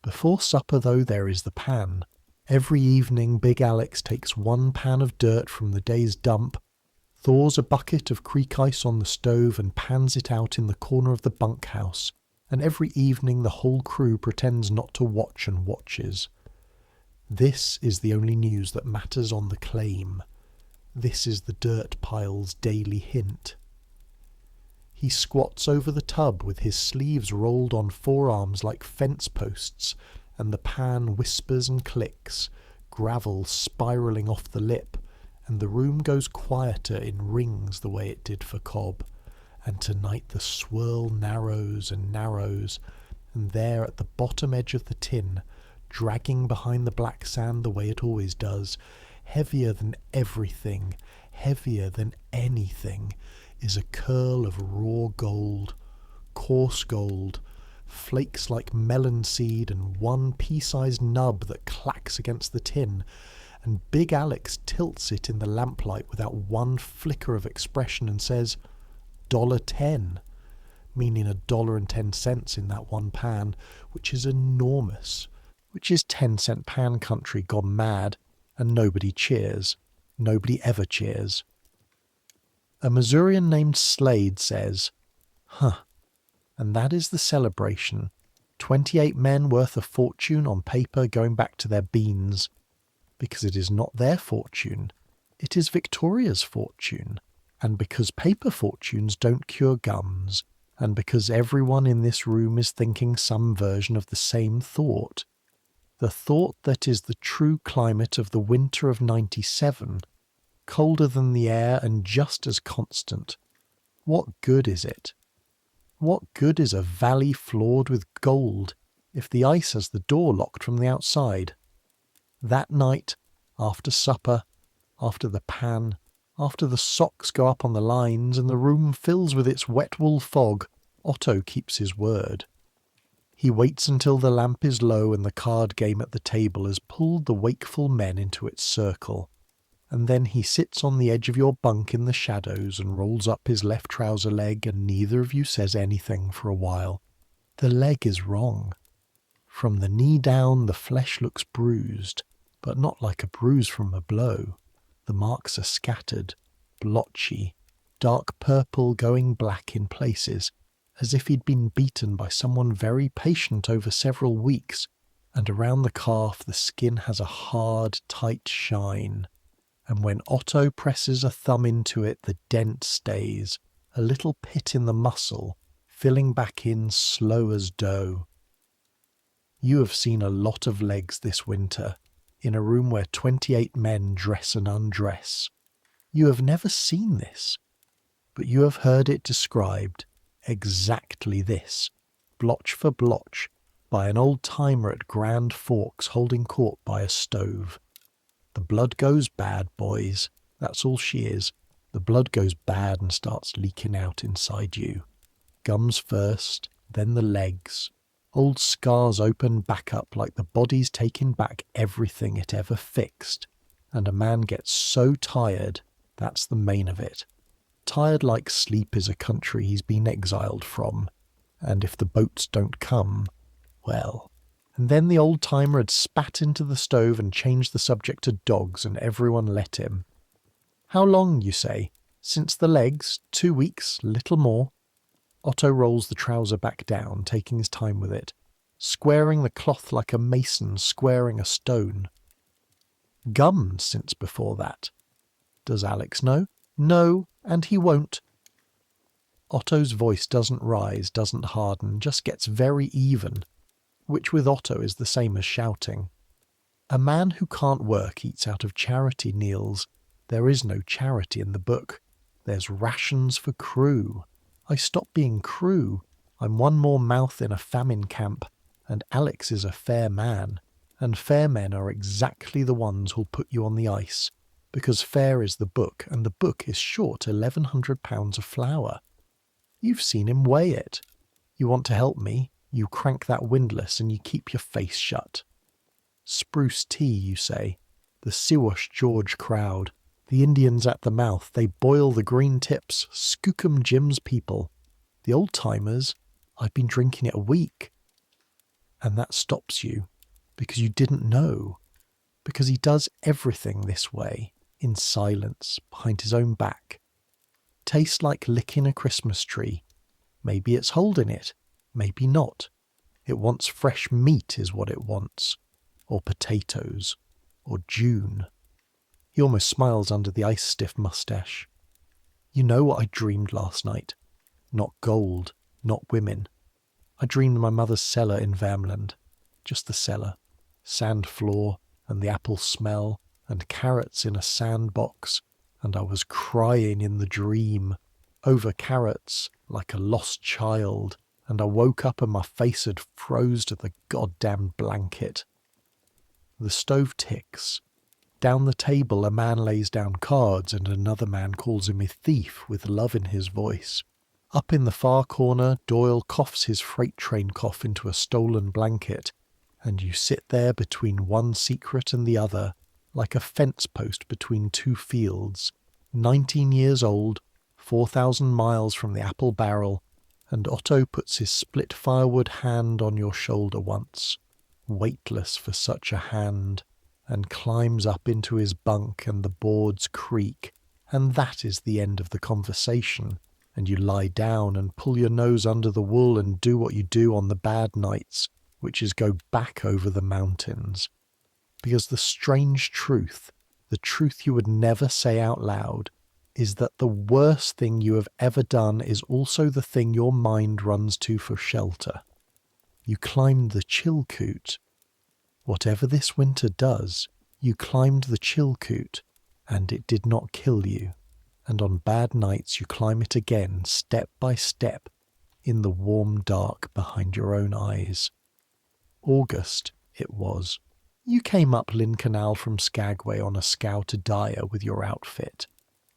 Before supper, though, there is the pan. Every evening Big Alex takes one pan of dirt from the day's dump, thaws a bucket of creek ice on the stove and pans it out in the corner of the bunkhouse, and every evening the whole crew pretends not to watch and watches. This is the only news that matters on the claim. This is the dirt pile's daily hint. He squats over the tub with his sleeves rolled on forearms like fence posts, and the pan whispers and clicks, gravel spiralling off the lip, and the room goes quieter in rings the way it did for Cobb. And tonight the swirl narrows and narrows, and there at the bottom edge of the tin, dragging behind the black sand the way it always does, heavier than everything, heavier than anything, is a curl of raw gold, coarse gold, flakes like melon seed, and one pea-sized nub that clacks against the tin, and Big Alex tilts it in the lamplight without one flicker of expression and says, $1.10, meaning $1.10 in that one pan, which is enormous, which is 10-cent pan country gone mad, and nobody cheers. Nobody ever cheers. A Missourian named Slade says, "Huh, and that is the celebration. 28 men worth a fortune on paper going back to their beans. Because it is not their fortune, it is Victoria's fortune. And because paper fortunes don't cure gums, and because everyone in this room is thinking some version of the same thought. The thought that is the true climate of the winter of 97, colder than the air and just as constant. What good is it? What good is a valley floored with gold if the ice has the door locked from the outside? That night, after supper, after the pan, after the socks go up on the lines and the room fills with its wet wool fog, Otto keeps his word. He waits until the lamp is low and the card game at the table has pulled the wakeful men into its circle, and then he sits on the edge of your bunk in the shadows and rolls up his left trouser leg, and neither of you says anything for a while. The leg is wrong. From the knee down the flesh looks bruised, but not like a bruise from a blow. The marks are scattered, blotchy, dark purple going black in places, as if he'd been beaten by someone very patient over several weeks, and around the calf the skin has a hard, tight shine. And when Otto presses a thumb into it, the dent stays, a little pit in the muscle, filling back in slow as dough. You have seen a lot of legs this winter, in a room where 28 men dress and undress. You have never seen this, but you have heard it described, exactly this, blotch for blotch, by an old-timer at Grand Forks holding court by a stove. The blood goes bad, boys. That's all she is. The blood goes bad and starts leaking out inside you. Gums first, then the legs. Old scars open back up like the body's taken back everything it ever fixed. And a man gets so tired, that's the main of it. Tired like sleep is a country he's been exiled from. And if the boats don't come, well. And then the old-timer had spat into the stove and changed the subject to dogs, and everyone let him. How long, you say? Since the legs? 2 weeks, little more. Otto rolls the trouser back down, taking his time with it, squaring the cloth like a mason squaring a stone. Gums since before that. Does Alex know? No, and he won't. Otto's voice doesn't rise, doesn't harden, just gets very even, which with Otto is the same as shouting. A man who can't work eats out of charity, Niels. There is no charity in the book. There's rations for crew. I stopped being crew. I'm one more mouth in a famine camp, and Alex is a fair man, and fair men are exactly the ones who'll put you on the ice, because fair is the book, and the book is short 1,100 pounds of flour. You've seen him weigh it. You want to help me? You crank that windlass and you keep your face shut. Spruce tea, you say. The Siwash George crowd. The Indians at the mouth. They boil the green tips. Skookum Jim's people. The old-timers. I've been drinking it a week. And that stops you. Because you didn't know. Because he does everything this way. In silence. Behind his own back. Tastes like licking a Christmas tree. Maybe it's holding it. Maybe not. It wants fresh meat is what it wants. Or potatoes. Or June. He almost smiles under the ice-stiff moustache. You know what I dreamed last night. Not gold. Not women. I dreamed my mother's cellar in Värmland. Just the cellar. Sand floor, and the apple smell, and carrots in a sandbox, and I was crying in the dream. Over carrots, like a lost child, and I woke up and my face had froze to the goddamn blanket. The stove ticks. Down the table a man lays down cards and another man calls him a thief with love in his voice. Up in the far corner, Doyle coughs his freight train cough into a stolen blanket, and you sit there between one secret and the other, like a fence post between two fields, 19 years old, 4,000 miles from the apple barrel, and Otto puts his split firewood hand on your shoulder once, weightless for such a hand, and climbs up into his bunk and the boards creak, and that is the end of the conversation, and you lie down and pull your nose under the wool and do what you do on the bad nights, which is go back over the mountains. Because the strange truth, the truth you would never say out loud, is that the worst thing you have ever done is also the thing your mind runs to for shelter. You climbed the Chilkoot. Whatever this winter does, you climbed the Chilkoot, and it did not kill you. And on bad nights you climb it again, step by step, in the warm dark behind your own eyes. August, it was. You came up Lynn Canal from Skagway on a scow to Dyer with your outfit,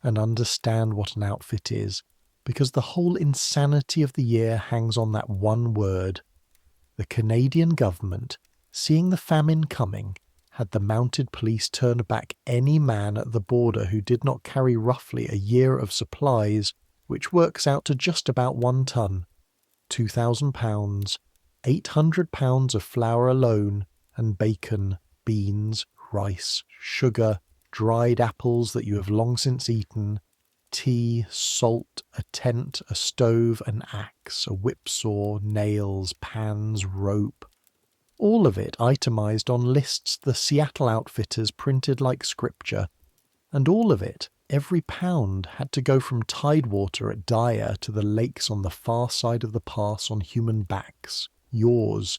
and understand what an outfit is, because the whole insanity of the year hangs on that one word. The Canadian government, seeing the famine coming, had the mounted police turn back any man at the border who did not carry roughly a year of supplies, which works out to just about 1 ton, 2,000 pounds, 800 pounds of flour alone, and bacon, beans, rice, sugar, dried apples that you have long since eaten, tea, salt, a tent, a stove, an axe, a whipsaw, nails, pans, rope. All of it itemized on lists the Seattle outfitters printed like scripture, and all of it, every pound, had to go from tidewater at Dyer to the lakes on the far side of the pass on human backs, yours.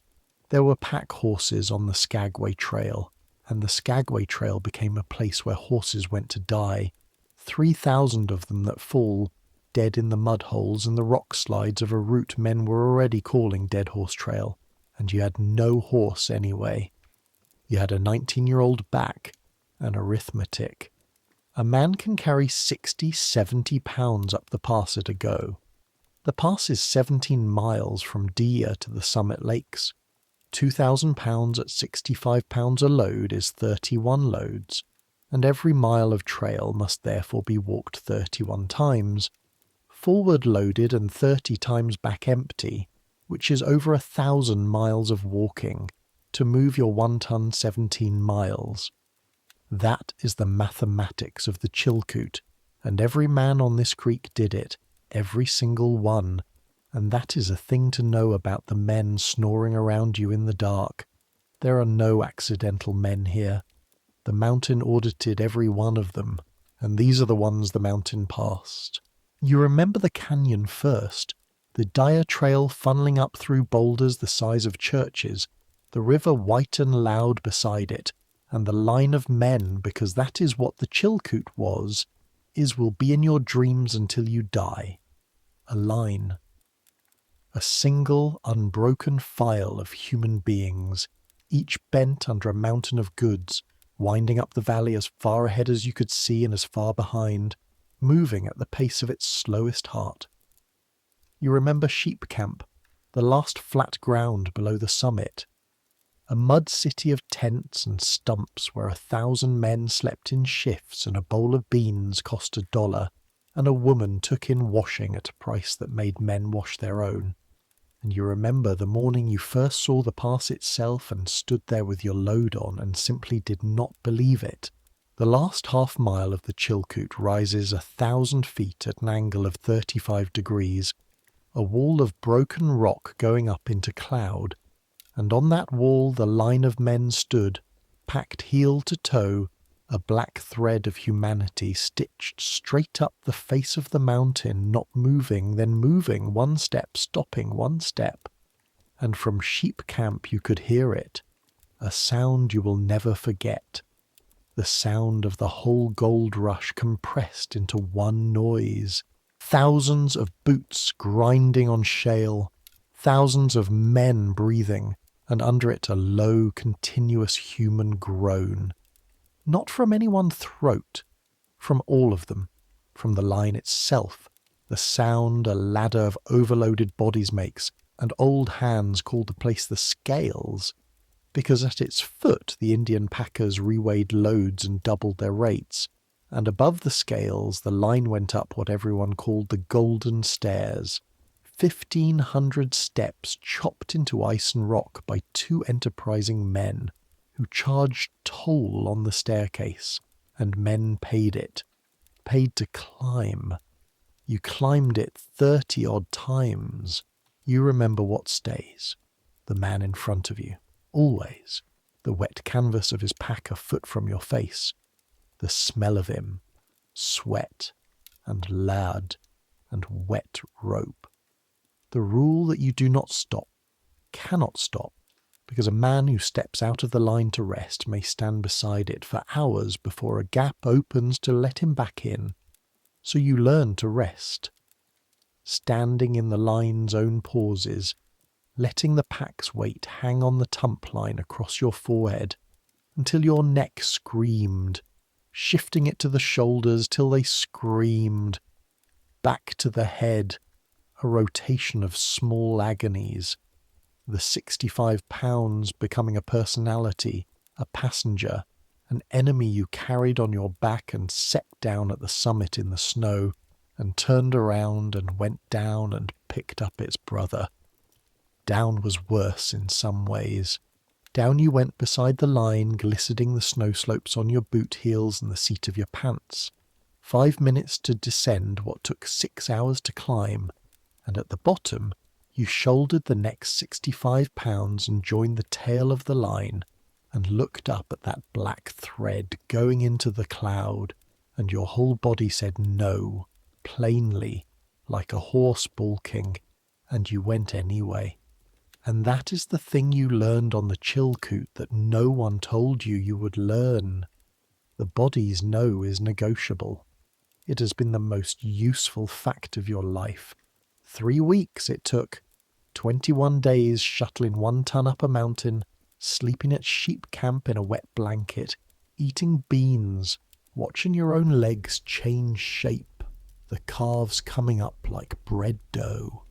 There were pack horses on the Skagway Trail, and the Skagway Trail became a place where horses went to die, 3,000 of them that fall, dead in the mud holes and the rock slides of a route men were already calling Dead Horse Trail, and you had no horse anyway. You had a 19-year-old back and arithmetic. A man can carry 60, 70 pounds up the pass at a go. The pass is 17 miles from Dyer to the Summit Lakes. 2,000 pounds at 65 pounds a load is 31 loads, and every mile of trail must therefore be walked 31 times, forward loaded and 30 times back empty, which is over 1,000 miles of walking, to move your 1 ton 17 miles. That is the mathematics of the Chilkoot, and every man on this creek did it, every single one, and that is a thing to know about the men snoring around you in the dark. There are no accidental men here. The mountain audited every one of them, and these are the ones the mountain passed. You remember the canyon first, the Dyer Trail funneling up through boulders the size of churches, the river white and loud beside it, and the line of men, because that is what the Chilkoot was, will be in your dreams until you die. A line. A single, unbroken file of human beings, each bent under a mountain of goods, winding up the valley as far ahead as you could see and as far behind, moving at the pace of its slowest heart. You remember Sheep Camp, the last flat ground below the summit. a mud city of tents and stumps where 1,000 men slept in shifts and a bowl of beans cost $1, and a woman took in washing at a price that made men wash their own. And you remember the morning you first saw the pass itself and stood there with your load on and simply did not believe it. The last half mile of the Chilkoot rises 1,000 feet at an angle of 35 degrees, a wall of broken rock going up into cloud, and on that wall the line of men stood, packed heel to toe, a black thread of humanity stitched straight up the face of the mountain, not moving, then moving, one step, stopping, one step. And from Sheep Camp you could hear it, a sound you will never forget, the sound of the whole gold rush compressed into one noise. Thousands of boots grinding on shale, thousands of men breathing, and under it a low, continuous human groan. Not from any one throat, from all of them, from the line itself, the sound a ladder of overloaded bodies makes, and old hands called the place the scales, because at its foot the Indian packers reweighed loads and doubled their rates, and above the scales the line went up what everyone called the golden stairs, 1,500 steps chopped into ice and rock by 2 enterprising men, who charged toll on the staircase, and men paid it, paid to climb. You climbed it 30-odd times. You remember what stays. The man in front of you, always. The wet canvas of his pack a foot from your face. The smell of him, sweat, and lard, and wet rope. The rule that you do not stop, cannot stop, because a man who steps out of the line to rest may stand beside it for hours before a gap opens to let him back in. So you learn to rest, standing in the line's own pauses, letting the pack's weight hang on the tump line across your forehead until your neck screamed, shifting it to the shoulders till they screamed, back to the head, a rotation of small agonies, the 65 pounds becoming a personality, a passenger, an enemy you carried on your back and set down at the summit in the snow, and turned around and went down and picked up its brother. Down was worse in some ways. Down you went beside the line, glistening the snow slopes on your boot heels and the seat of your pants. 5 minutes to descend what took 6 hours to climb, and at the bottom you shouldered the next 65 pounds and joined the tail of the line and looked up at that black thread going into the cloud, and your whole body said no, plainly, like a horse balking, and you went anyway. And that is the thing you learned on the Chilkoot that no one told you you would learn. The body's no is negotiable. It has been the most useful fact of your life. 3 weeks it took, 21 days shuttling 1 ton up a mountain, sleeping at sheep camp in a wet blanket, eating beans, watching your own legs change shape, the calves coming up like bread dough.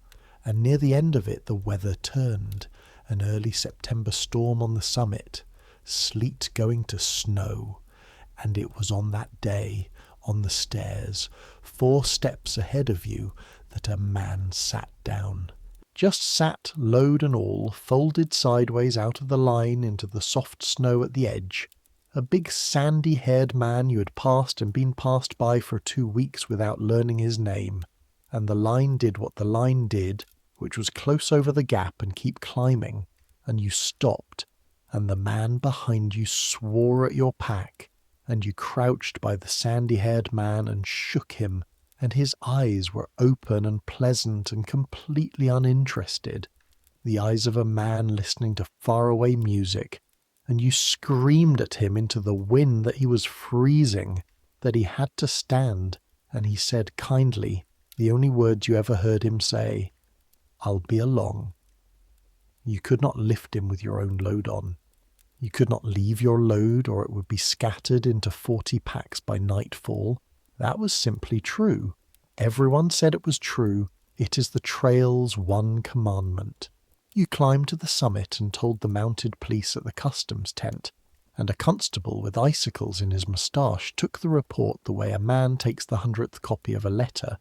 And near the end of it the weather turned, an early September storm on the summit, sleet going to snow, and it was on that day, on the stairs, 4 steps ahead of you, that a man sat down. Just sat, load and all, folded sideways out of the line into the soft snow at the edge. A big sandy-haired man you had passed and been passed by for 2 weeks without learning his name. And the line did what the line did, which was close over the gap and keep climbing, and you stopped, and the man behind you swore at your pack, and you crouched by the sandy-haired man and shook him, and his eyes were open and pleasant and completely uninterested, the eyes of a man listening to faraway music, and you screamed at him into the wind that he was freezing, that he had to stand, and he said kindly, the only words you ever heard him say, "I'll be along." You could not lift him with your own load on. You could not leave your load, or it would be scattered into 40 packs by nightfall. That was simply true. Everyone said it was true. It is the trail's one commandment. You climbed to the summit and told the mounted police at the customs tent, and a constable with icicles in his moustache took the report the way a man takes the 100th copy of a letter,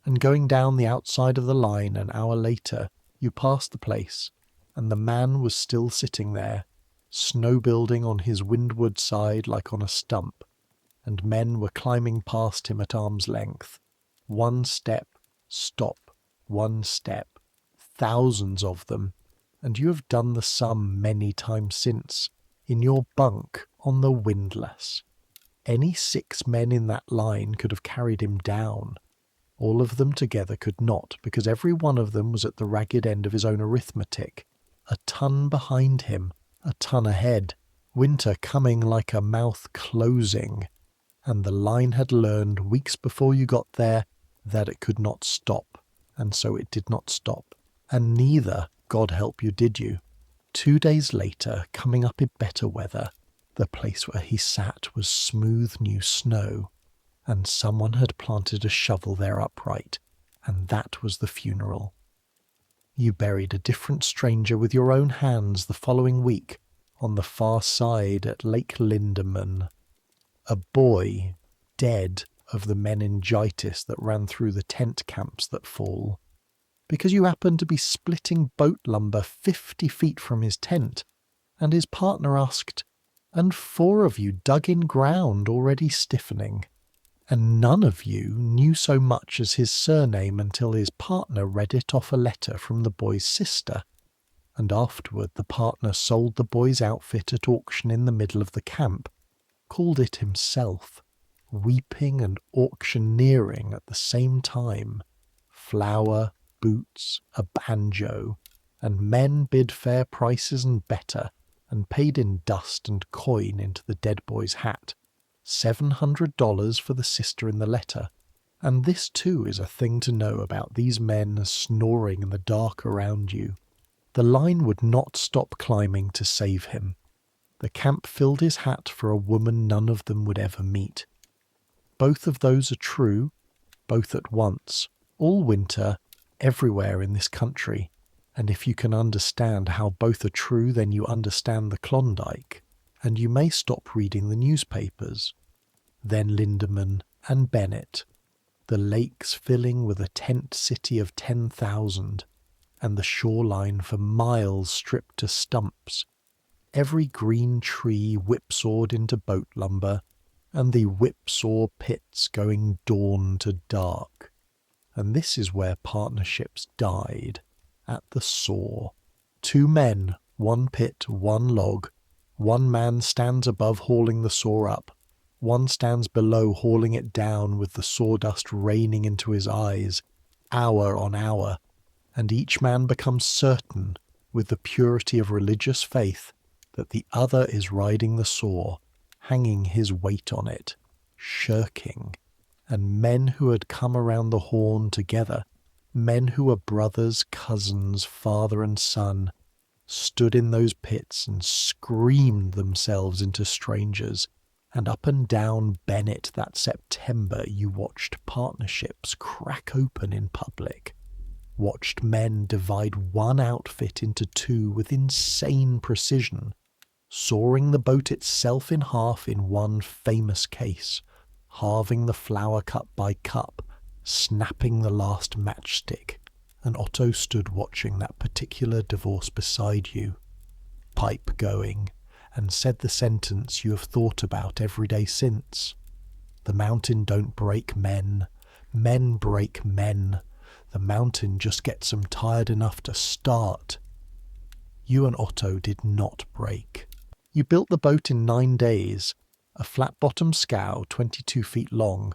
and going down the outside of the line an hour later, you passed the place, and the man was still sitting there, snow building on his windward side like on a stump, and men were climbing past him at arm's length. 1 step, stop, 1 step, thousands of them, and you have done the sum many times since, in your bunk on the windlass. Any 6 men in that line could have carried him down. All of them together could not, because every one of them was at the ragged end of his own arithmetic. A ton behind him, a ton ahead, winter coming like a mouth closing, and the line had learned weeks before you got there that it could not stop, and so it did not stop. And neither, God help you, did you. 2 days later, coming up in better weather, the place where he sat was smooth new snow, and someone had planted a shovel there upright, and that was the funeral. You buried a different stranger with your own hands the following week on the far side at Lake Lindeman. A boy, dead of the meningitis that ran through the tent camps that fall, because you happened to be splitting boat lumber 50 feet from his tent, and his partner asked, and 4 of you dug in ground already stiffening, and none of you knew so much as his surname until his partner read it off a letter from the boy's sister, and afterward the partner sold the boy's outfit at auction in the middle of the camp, called it himself, weeping and auctioneering at the same time, flour, boots, a banjo, and men bid fair prices and better, and paid in dust and coin into the dead boy's hat, $700 for the sister in the letter. And this too is a thing to know about these men snoring in the dark around you. The line would not stop climbing to save him. The camp filled his hat for a woman none of them would ever meet. Both of those are true, both at once, all winter, everywhere in this country, and if you can understand how both are true, then you understand the Klondike, and you may stop reading the newspapers. Then Lindeman and Bennett, the lakes filling with a tent city of 10,000, and the shoreline for miles stripped to stumps, every green tree whipsawed into boat lumber, and the whipsaw pits going dawn to dark. And this is where partnerships died, at the saw. 2 men, 1 pit, 1 log. 1 man stands above hauling the saw up. 1 stands below hauling it down with the sawdust raining into his eyes, hour on hour, and each man becomes certain, with the purity of religious faith, that the other is riding the saw, hanging his weight on it, shirking. And men who had come around the horn together, men who were brothers, cousins, father and son, stood in those pits and screamed themselves into strangers, and up and down Bennett that September you watched partnerships crack open in public, watched men divide 1 outfit into 2 with insane precision, sawing the boat itself in half in one famous case, halving the flour cup by cup, snapping the last matchstick, and Otto stood watching that particular divorce beside you, pipe going, and said the sentence you have thought about every day since. The mountain don't break men, men break men. The mountain just gets them tired enough to start. You and Otto did not break. You built the boat in 9 days, a flat-bottomed scow 22 feet long,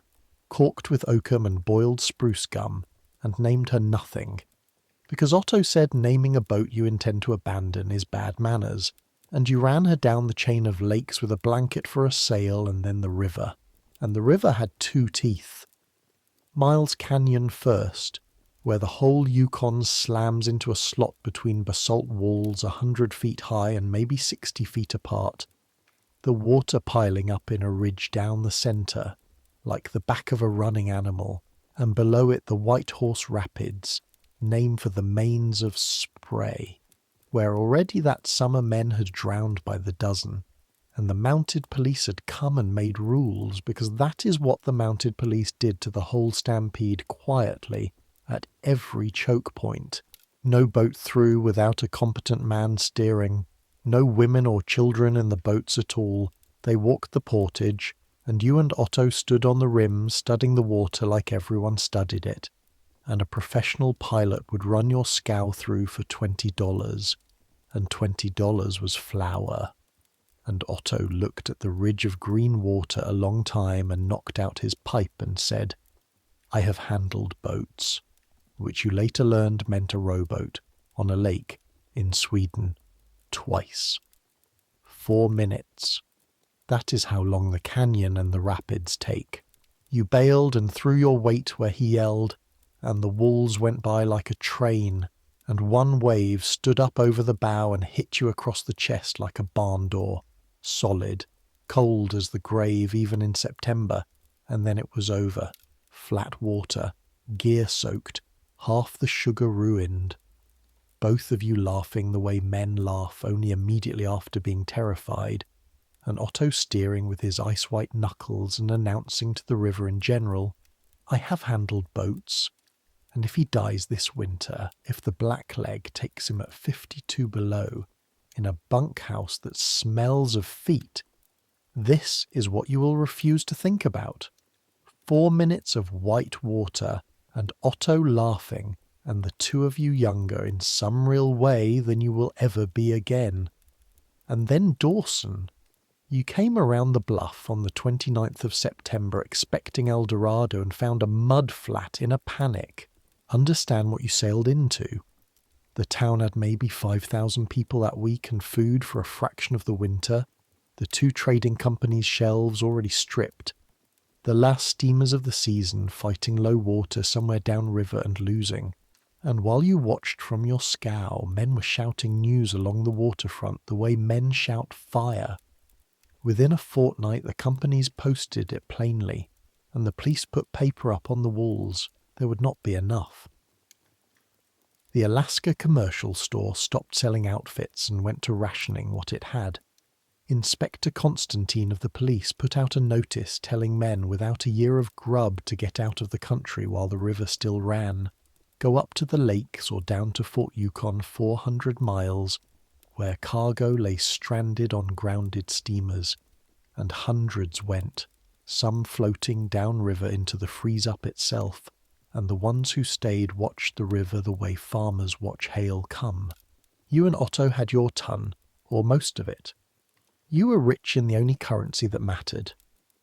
corked with oakum and boiled spruce gum, and named her nothing, because Otto said naming a boat you intend to abandon is bad manners, and you ran her down the chain of lakes with a blanket for a sail and then the river, and the river had 2 teeth. Miles Canyon first, where the whole Yukon slams into a slot between basalt walls 100 feet high and maybe 60 feet apart, the water piling up in a ridge down the centre, like the back of a running animal, and below it the White Horse Rapids, named for the mains of spray. where already that summer men had drowned by the dozen, and the mounted police had come and made rules, because that is what the mounted police did to the whole stampede quietly at every choke point. No boat through without a competent man steering, no women or children in the boats at all. They walked the portage, and you and Otto stood on the rim studying the water like everyone studied it, and a professional pilot would run your scow through for $20, and $20 was flour. And Otto looked at the ridge of green water a long time and knocked out his pipe and said, "I have handled boats," which you later learned meant a rowboat on a lake in Sweden twice. 4 minutes. That is how long the canyon and the rapids take. You bailed and threw your weight where he yelled, and the walls went by like a train, and one wave stood up over the bow and hit you across the chest like a barn door, solid, cold as the grave even in September, and then it was over. Flat water, gear-soaked, half the sugar ruined. Both of you laughing the way men laugh only immediately after being terrified, and Otto steering with his ice-white knuckles and announcing to the river in general, "I have handled boats, and if he dies this winter, if the blackleg takes him at 52 below, in a bunkhouse that smells of feet, this is what you will refuse to think about." 4 minutes of white water, and Otto laughing, and the two of you younger in some real way than you will ever be again. And then Dawson. You came around the bluff on the 29th of September expecting El Dorado and found a mud flat in a panic. Understand what you sailed into. The town had maybe 5,000 people that week and food for a fraction of the winter. The two trading companies' shelves already stripped. The last steamers of the season fighting low water somewhere downriver and losing. And while you watched from your scow, men were shouting news along the waterfront the way men shout fire. Within a fortnight the companies posted it plainly, and the police put paper up on the walls. There would not be enough. The Alaska Commercial Store stopped selling outfits and went to rationing what it had. Inspector Constantine of the police put out a notice telling men without a year of grub to get out of the country while the river still ran. Go up to the lakes or down to Fort Yukon 400 miles, where cargo lay stranded on grounded steamers, and hundreds went, some floating downriver into the freeze-up itself, and the ones who stayed watched the river the way farmers watch hail come. You and Otto had your ton, or most of it. You were rich in the only currency that mattered.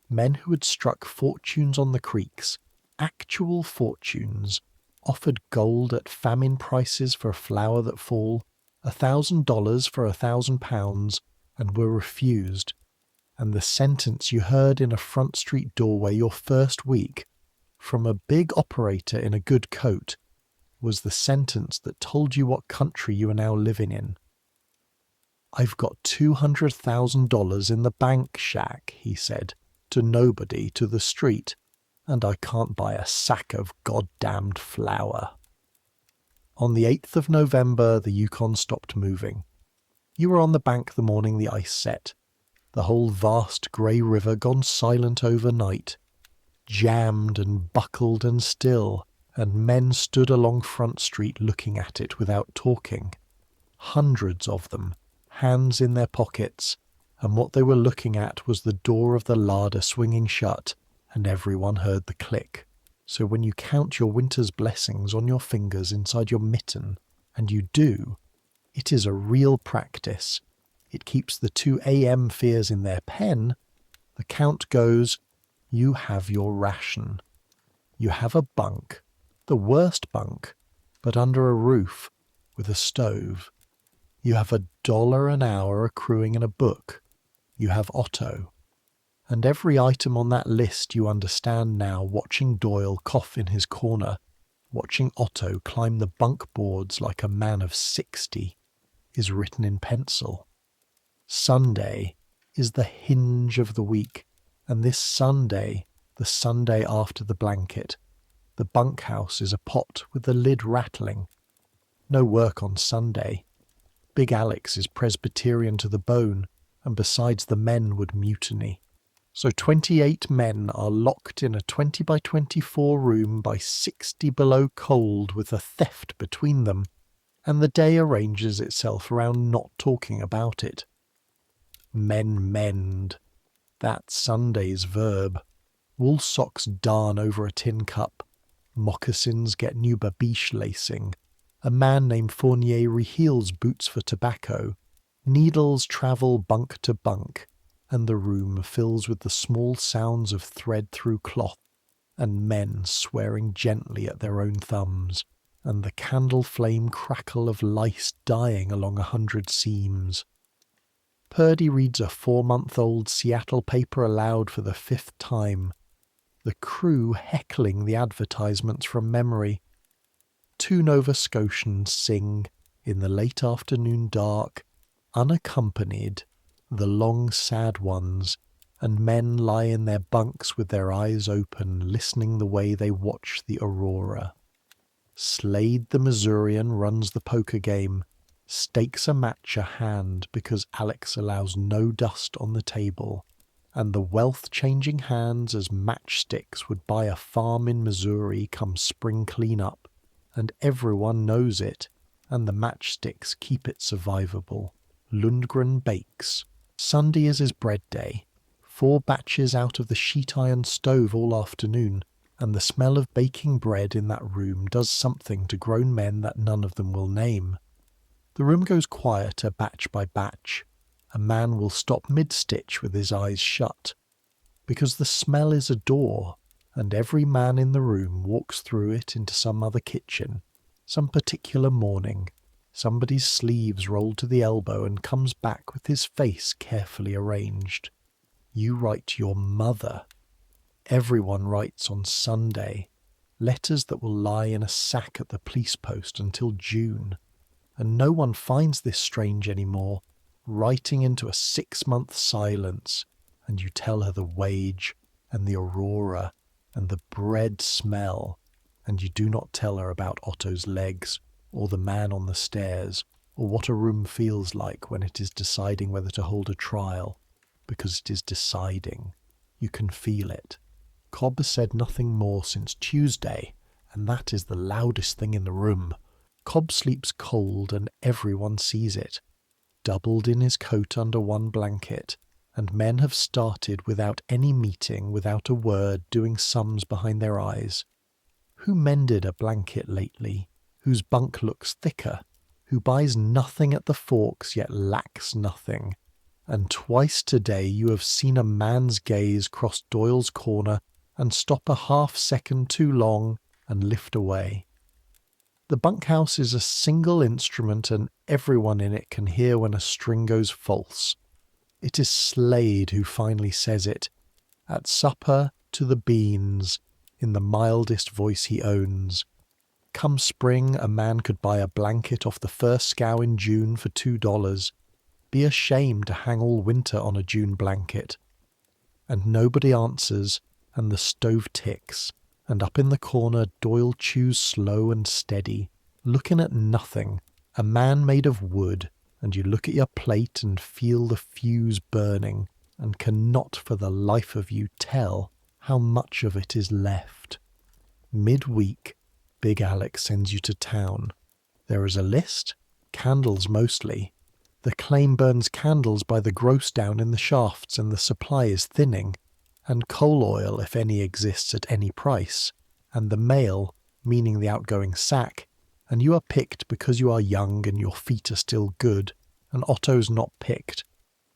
Men who had struck fortunes on the creeks, actual fortunes, offered gold at famine prices for a flower that fall, $1,000 for £1,000, and were refused. And the sentence you heard in a front street doorway your first week, from a big operator in a good coat, was the sentence that told you what country you are now living in. "I've got $200,000 in the bank shack," he said, to nobody, to the street, "and I can't buy a sack of goddamned flour." On the 8th of November, the Yukon stopped moving. You were on the bank the morning the ice set. The whole vast grey river gone silent overnight, jammed and buckled and still, and men stood along Front Street looking at it without talking. Hundreds of them, hands in their pockets, and what they were looking at was the door of the larder swinging shut, and everyone heard the click. So when you count your winter's blessings on your fingers inside your mitten, and you do, it is a real practice. It keeps the 2 a.m. fears in their pen. The count goes, you have your ration. You have a bunk, the worst bunk, but under a roof, with a stove. You have $1 an hour accruing in a book. You have Otto. And every item on that list you understand now, watching Doyle cough in his corner, watching Otto climb the bunk boards like a man of 60, is written in pencil. Sunday is the hinge of the week, and this Sunday, the Sunday after the blanket, the bunkhouse is a pot with the lid rattling. No work on Sunday. Big Alex is Presbyterian to the bone, and besides the men would mutiny. So 28 men are locked in a 20 by 24 room by 60 below cold with a theft between them, and the day arranges itself around not talking about it. Men mend. That's Sunday's verb. Wool socks darn over a tin cup. Moccasins get new babiche lacing. A man named Fournier reheals boots for tobacco. Needles travel bunk to bunk, and the room fills with the small sounds of thread through cloth, and men swearing gently at their own thumbs, and the candle flame crackle of lice dying along 100 seams. Purdy reads a 4-month-old Seattle paper aloud for the 5th time, the crew heckling the advertisements from memory. 2 Nova Scotians sing, in the late afternoon dark, unaccompanied, the long sad ones, and men lie in their bunks with their eyes open, listening the way they watch the aurora. Slade the Missourian runs the poker game, stakes a match a hand because Alex allows no dust on the table, and the wealth-changing hands as matchsticks would buy a farm in Missouri come spring clean-up, and everyone knows it, and the matchsticks keep it survivable. Lundgren bakes. Sunday is his bread day. 4 batches out of the sheet-iron stove all afternoon, and the smell of baking bread in that room does something to grown men that none of them will name. The room goes quieter batch by batch. A man will stop mid-stitch with his eyes shut, because the smell is a door, and every man in the room walks through it into some other kitchen, some particular morning, somebody's sleeves rolled to the elbow, and comes back with his face carefully arranged. You write your mother. Everyone writes on Sunday, letters that will lie in a sack at the police post until June, and no one finds this strange anymore, writing into a 6-month silence, and you tell her the wage, and the aurora, and the bread smell, and you do not tell her about Otto's legs, or the man on the stairs, or what a room feels like when it is deciding whether to hold a trial, because it is deciding. You can feel it. Cobb has said nothing more since Tuesday, and that is the loudest thing in the room. Cobb sleeps cold, and everyone sees it, doubled in his coat under one blanket, and men have started without any meeting, without a word, doing sums behind their eyes. Who mended a blanket lately? Whose bunk looks thicker? Who buys nothing at the Forks yet lacks nothing? And twice today you have seen a man's gaze cross Doyle's corner and stop a half-second too long and lift away. The bunkhouse is a single instrument, and everyone in it can hear when a string goes false. It is Slade who finally says it, at supper to the beans, in the mildest voice he owns. Come spring, a man could buy a blanket off the first scow in June for $2. Be ashamed to hang all winter on a June blanket. And nobody answers, and the stove ticks, and up in the corner Doyle chews slow and steady, looking at nothing, a man made of wood, and you look at your plate and feel the fuse burning, and cannot for the life of you tell how much of it is left. Midweek, Big Alex sends you to town. There is a list, candles mostly. The claim burns candles by the gross down in the shafts, and the supply is thinning, and coal oil, if any, exists at any price, and the mail, meaning the outgoing sack, and you are picked because you are young and your feet are still good, and Otto's not picked,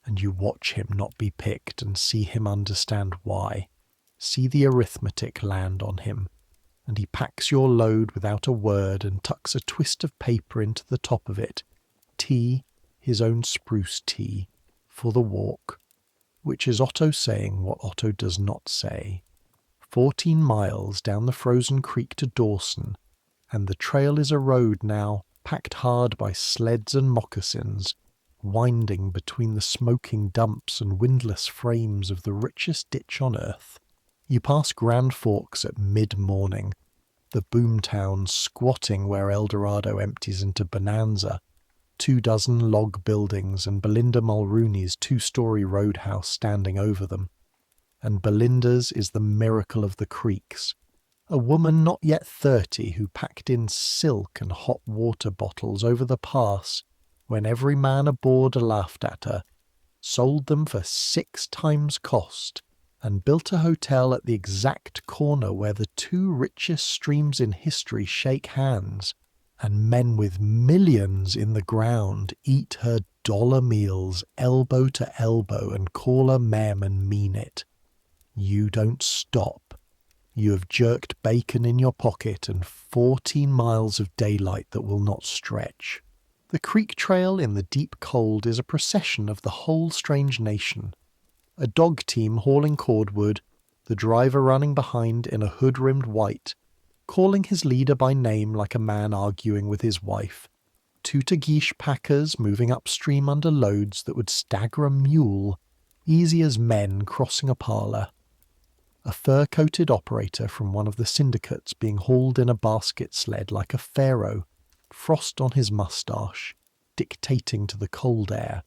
and you watch him not be picked and see him understand why. See the arithmetic land on him, and he packs your load without a word and tucks a twist of paper into the top of it, tea, his own spruce tea, for the walk, which is Otto saying what Otto does not say. 14 miles down the frozen creek to Dawson, and the trail is a road now, packed hard by sleds and moccasins, winding between the smoking dumps and windlass frames of the richest ditch on earth. You pass Grand Forks at mid-morning, the boomtown squatting where El Dorado empties into Bonanza, 24 log buildings and Belinda Mulrooney's 2-story roadhouse standing over them. And Belinda's is the miracle of the creeks. A woman not yet 30 who packed in silk and hot water bottles over the pass when every man aboard laughed at her, sold them for 6 times cost, and built a hotel at the exact corner where the 2 richest streams in history shake hands, and men with millions in the ground eat her dollar meals elbow to elbow and call her ma'am and mean it. You don't stop. You have jerked bacon in your pocket and 14 miles of daylight that will not stretch. The creek trail in the deep cold is a procession of the whole strange nation. A dog team hauling cordwood, the driver running behind in a hood-rimmed white, calling his leader by name like a man arguing with his wife. 2 Tagish packers moving upstream under loads that would stagger a mule, easy as men crossing a parlour. A fur-coated operator from one of the syndicates being hauled in a basket sled like a pharaoh, frost on his moustache, dictating to the cold air,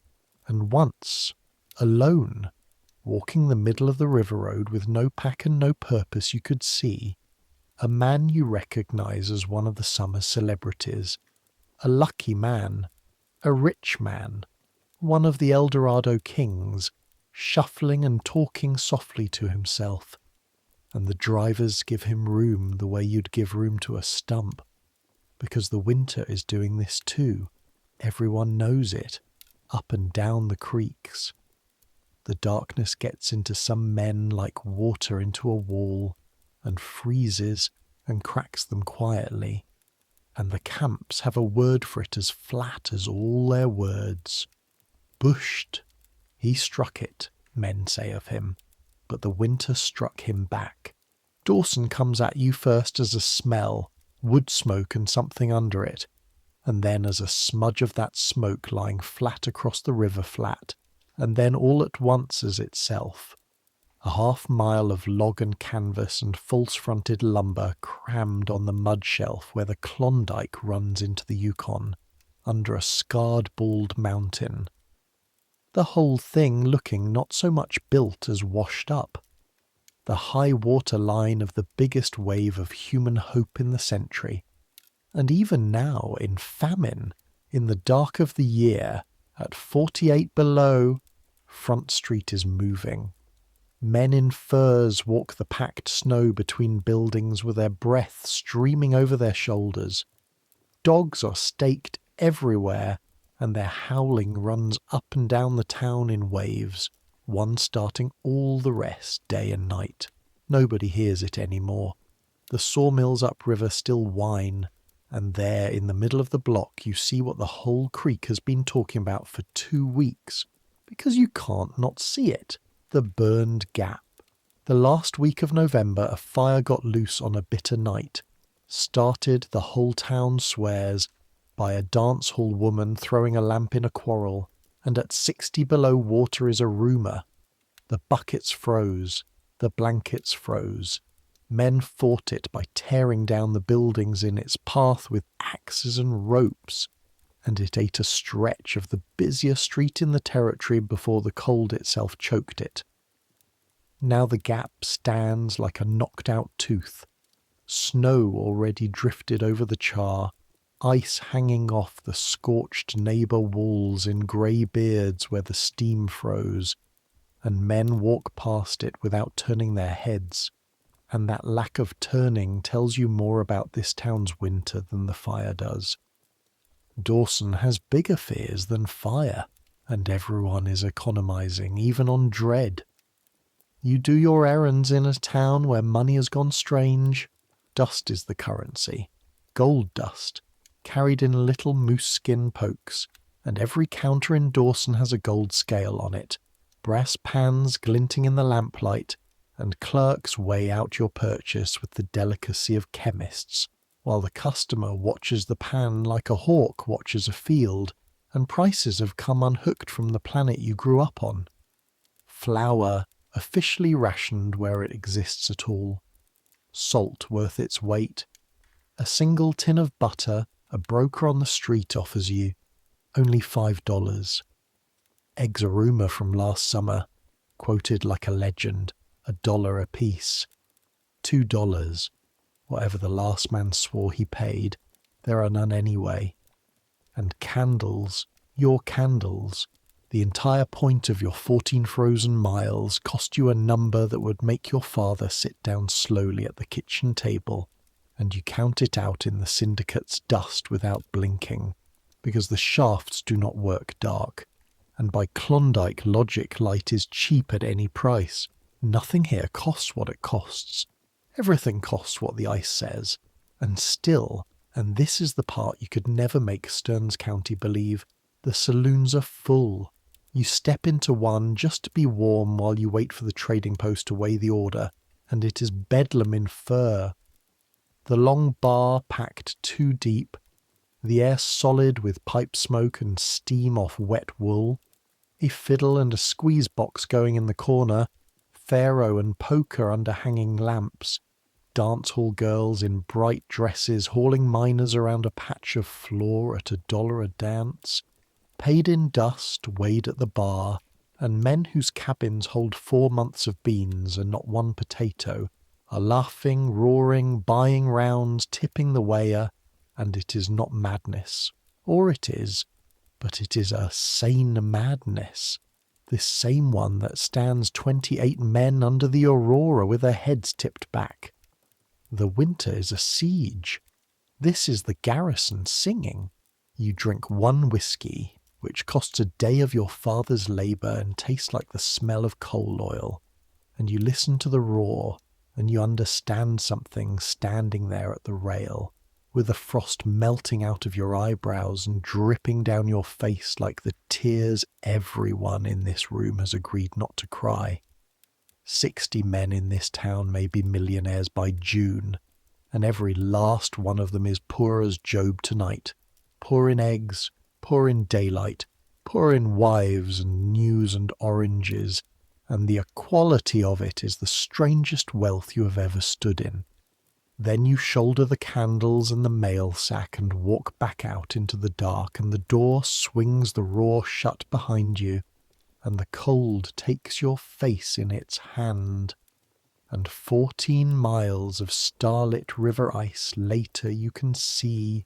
and once, alone, walking the middle of the river road with no pack and no purpose you could see, a man you recognise as one of the summer's celebrities, a lucky man, a rich man, one of the Eldorado kings, shuffling and talking softly to himself, and the drivers give him room the way you'd give room to a stump, because the winter is doing this too. Everyone knows it, up and down the creeks. The darkness gets into some men like water into a wall, and freezes and cracks them quietly, and the camps have a word for it as flat as all their words. Bushed. He struck it, men say of him, but the winter struck him back. Dawson comes at you first as a smell, wood smoke and something under it, and then as a smudge of that smoke lying flat across the river flat, and then all at once as itself. A half-mile of log and canvas and false-fronted lumber crammed on the mud shelf where the Klondike runs into the Yukon, under a scarred bald mountain. The whole thing looking not so much built as washed up. The high water line of the biggest wave of human hope in the century. And even now, in famine, in the dark of the year, at 48 below, Front Street is moving. Men in furs walk the packed snow between buildings with their breath streaming over their shoulders. Dogs are staked everywhere, and their howling runs up and down the town in waves, one starting all the rest day and night. Nobody hears it any more. The sawmills upriver still whine, and there in the middle of the block you see what the whole creek has been talking about for 2 weeks, because you can't not see it. The burned gap. The last week of November a fire got loose on a bitter night. Started, the whole town swears, by a dance hall woman throwing a lamp in a quarrel, and at 60 below water is a rumour. The buckets froze, the blankets froze. Men fought it by tearing down the buildings in its path with axes and ropes, and it ate a stretch of the busiest street in the territory before the cold itself choked it. Now the gap stands like a knocked-out tooth. Snow already drifted over the char, ice hanging off the scorched neighbour walls in grey beards where the steam froze, and men walk past it without turning their heads, and that lack of turning tells you more about this town's winter than the fire does. Dawson has bigger fears than fire, and everyone is economizing, even on dread. You do your errands in a town where money has gone strange. Dust is the currency, gold dust, carried in little moose skin pokes, and every counter in Dawson has a gold scale on it, brass pans glinting in the lamplight, and clerks weigh out your purchase with the delicacy of chemists, while the customer watches the pan like a hawk watches a field, and prices have come unhooked from the planet you grew up on. Flour, officially rationed where it exists at all. Salt worth its weight. A single tin of butter a broker on the street offers you. only $5. Eggs a rumour from last summer, quoted like a legend, $1 apiece. $2, whatever the last man swore he paid, there are none anyway. And candles, your candles, the entire point of your 14 frozen miles, cost you a number that would make your father sit down slowly at the kitchen table, and you count it out in the syndicate's dust without blinking, because the shafts do not work dark, and by Klondike logic light is cheap at any price. Nothing here costs what it costs. Everything costs what the ice says. And still, and this is the part you could never make Stearns County believe, the saloons are full. You step into one just to be warm while you wait for the trading post to weigh the order, and it is bedlam in fur. The long bar packed too deep, the air solid with pipe smoke and steam off wet wool, a fiddle and a squeeze box going in the corner, faro and poker under hanging lamps, dance hall girls in bright dresses hauling miners around a patch of floor at $1 a dance, paid in dust weighed at the bar, and men whose cabins hold 4 months of beans and not one potato are laughing, roaring, buying rounds, tipping the weigher, and it is not madness. Or it is, but it is a sane madness. This same one that stands 28 men under the aurora with their heads tipped back. The winter is a siege. This is the garrison singing. You drink one whiskey, which costs a day of your father's labour and tastes like the smell of coal oil, and you listen to the roar, and you understand something standing there at the rail, with the frost melting out of your eyebrows and dripping down your face like the tears everyone in this room has agreed not to cry. 60 men in this town may be millionaires by June, and every last one of them is poor as Job tonight, poor in eggs, poor in daylight, poor in wives and news and oranges, and the equality of it is the strangest wealth you have ever stood in. Then you shoulder the candles and the mail sack and walk back out into the dark, and the door swings the roar shut behind you, and the cold takes your face in its hand. And 14 miles of starlit river ice later you can see,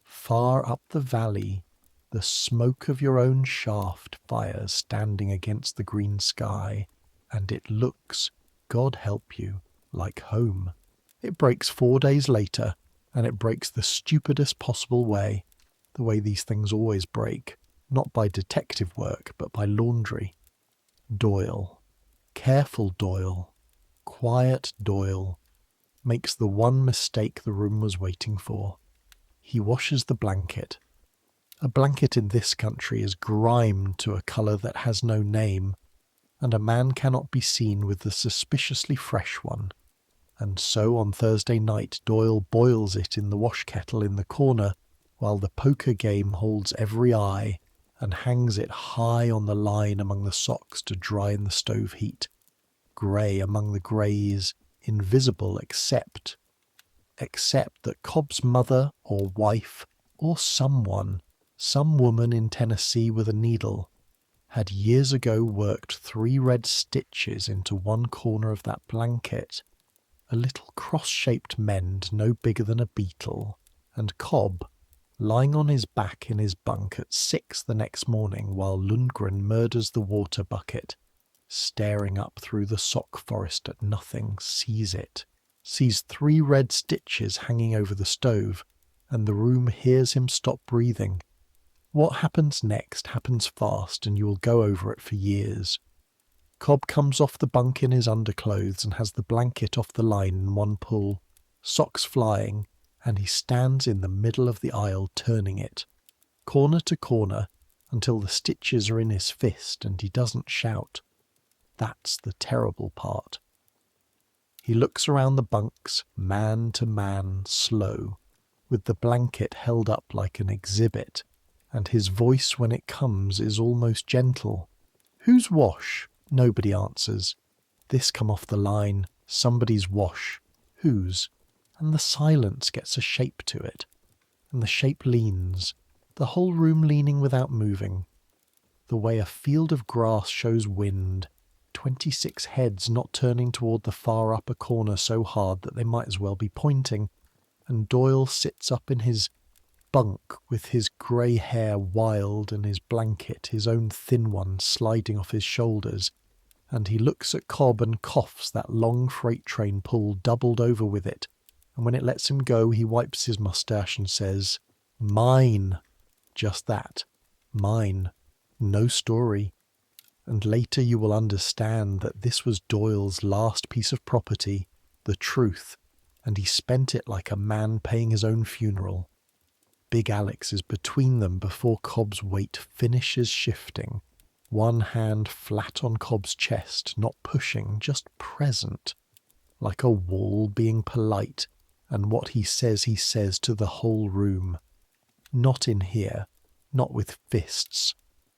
far up the valley, the smoke of your own shaft fires standing against the green sky, and it looks, God help you, like home. It breaks 4 days later, and it breaks the stupidest possible way, the way these things always break, not by detective work, but by laundry. Doyle, careful Doyle, quiet Doyle, makes the one mistake the room was waiting for. He washes the blanket. A blanket in this country is grimed to a colour that has no name, and a man cannot be seen with the suspiciously fresh one. And so on Thursday night Doyle boils it in the wash kettle in the corner, while the poker game holds every eye, and hangs it high on the line among the socks to dry in the stove heat, grey among the greys, invisible except that Cobb's mother or wife or someone, some woman in Tennessee with a needle, had years ago worked 3 red stitches into one corner of that blanket, a little cross-shaped mend no bigger than a beetle, and Cobb, lying on his back in his bunk at 6 the next morning while Lundgren murders the water bucket, staring up through the sock forest at nothing, sees 3 red stitches hanging over the stove, and the room hears him stop breathing. What happens next happens fast, and you will go over it for years. Cobb comes off the bunk in his underclothes and has the blanket off the line in one pull, socks flying, and he stands in the middle of the aisle turning it, corner to corner, until the stitches are in his fist and he doesn't shout. That's the terrible part. He looks around the bunks, man to man, slow, with the blanket held up like an exhibit, and his voice when it comes is almost gentle. "Whose wash?" Nobody answers. This come off the line, somebody's wash. Whose? And the silence gets a shape to it, and the shape leans, the whole room leaning without moving, the way a field of grass shows wind, 26 heads not turning toward the far upper corner so hard that they might as well be pointing, and Doyle sits up in his bunk with his grey hair wild and his blanket, his own thin one, sliding off his shoulders, and he looks at Cobb and coughs that long freight train pull doubled over with it, and when it lets him go he wipes his moustache and says, "Mine." Just that. Mine. No story. And later you will understand that this was Doyle's last piece of property, the truth, and he spent it like a man paying his own funeral. Big Alex is between them before Cobb's weight finishes shifting, one hand flat on Cobb's chest, not pushing, just present, like a wall being polite, and what he says to the whole room. Not in here, not with fists.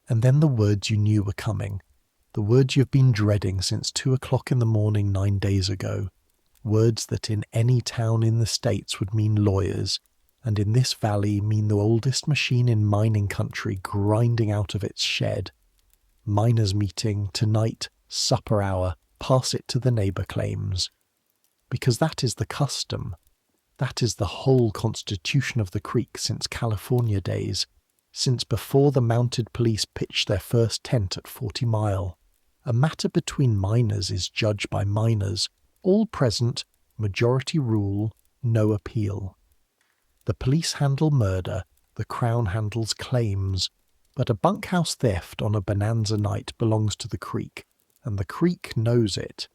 And then the words you knew were coming, the words you've been dreading since 2 o'clock in the morning 9 days ago, words that in any town in the States would mean lawyers, and in this valley mean the oldest machine in mining country grinding out of its shed. Miners' meeting, tonight, supper hour, pass it to the neighbour claims. Because that is the custom. That is the whole constitution of the creek since California days, since before the mounted police pitched their first tent at 40 Mile. A matter between miners is judged by miners, all present, majority rule, no appeal. The police handle murder, the Crown handles claims, but a bunkhouse theft on a bonanza night belongs to the creek, and the creek knows it,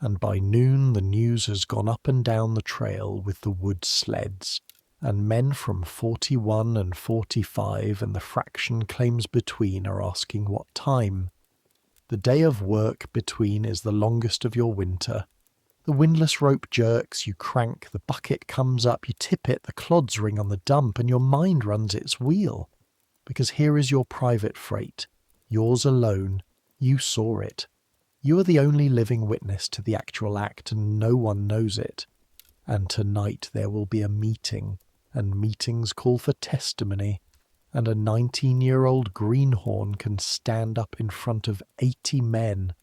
and by noon the news has gone up and down the trail with the wood sleds, and men from 41 and 45 and the fraction claims between are asking what time. The day of work between is the longest of your winter. The windlass rope jerks, you crank, the bucket comes up, you tip it, the clods ring on the dump, and your mind runs its wheel. Because here is your private freight, yours alone, you saw it. You are the only living witness to the actual act, and no one knows it. And tonight there will be a meeting, and meetings call for testimony, and a 19-year-old greenhorn can stand up in front of 80 men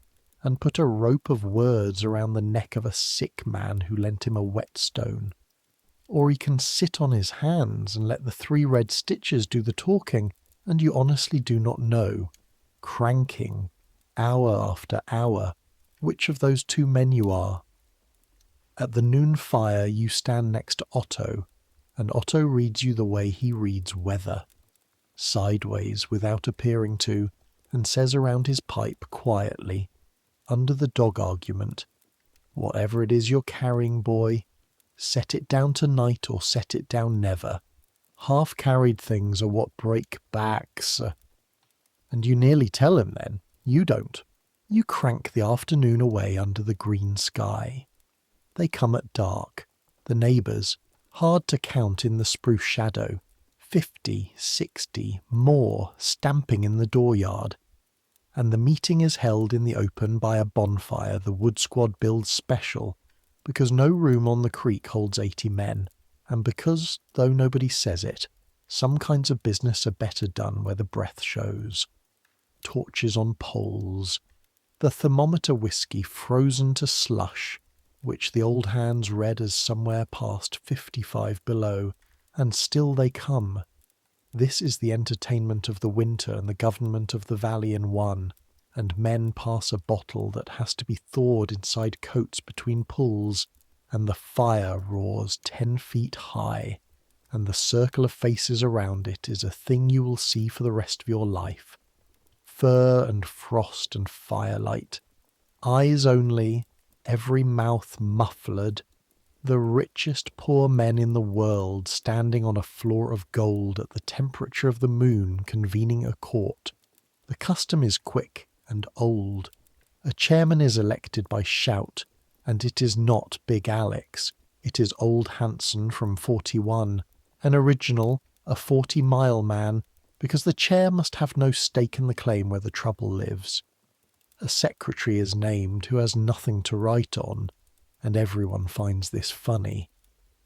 and put a rope of words around the neck of a sick man who lent him a whetstone. Or he can sit on his hands and let the 3 red stitches do the talking, and you honestly do not know, cranking, hour after hour, which of those 2 men you are. At the noon fire you stand next to Otto, and Otto reads you the way he reads weather, sideways without appearing to, and says around his pipe quietly, under the dog argument, "Whatever it is you're carrying, boy, set it down tonight or set it down never. Half-carried things are what break backs." And you nearly tell him then. You don't. You crank the afternoon away under the green sky. They come at dark. The neighbours, hard to count in the spruce shadow, 50, 60, more, stamping in the dooryard. And the meeting is held in the open by a bonfire the wood squad builds special, because no room on the creek holds 80 men, and because, though nobody says it, some kinds of business are better done where the breath shows. Torches on poles, the thermometer whiskey frozen to slush, which the old hands read as somewhere past 55 below, and still they come. This is the entertainment of the winter and the government of the valley in one, and men pass a bottle that has to be thawed inside coats between pulls, and the fire roars 10 feet high, and the circle of faces around it is a thing you will see for the rest of your life. Fur and frost and firelight, eyes only, every mouth muffled, the richest poor men in the world standing on a floor of gold at the temperature of the moon convening a court. The custom is quick and old. A chairman is elected by shout, and it is not Big Alex. It is old Hanson from 41, an original, a 40-mile man, because the chair must have no stake in the claim where the trouble lives. A secretary is named who has nothing to write on, and everyone finds this funny,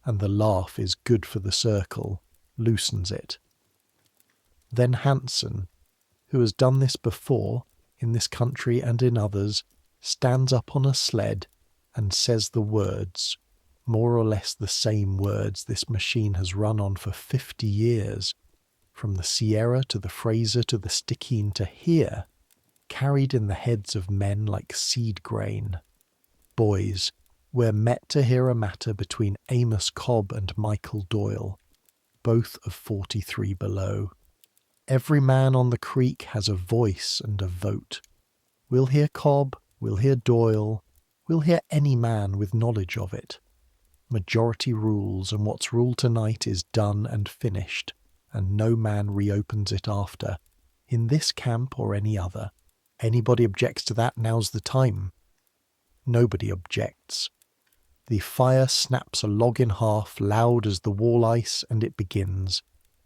and the laugh is good for the circle, loosens it. Then Hansen, who has done this before, in this country and in others, stands up on a sled and says the words, more or less the same words this machine has run on for 50 years, from the Sierra to the Fraser to the Stikine to here, carried in the heads of men like seed grain. Boys, we're met to hear a matter between Amos Cobb and Michael Doyle, both of 43 below. Every man on the creek has a voice and a vote. We'll hear Cobb, we'll hear Doyle, we'll hear any man with knowledge of it. Majority rules, and what's ruled tonight is done and finished, and no man reopens it after, in this camp or any other. Anybody objects to that, now's the time. Nobody objects. The fire snaps a log in half, loud as the wall ice, and it begins.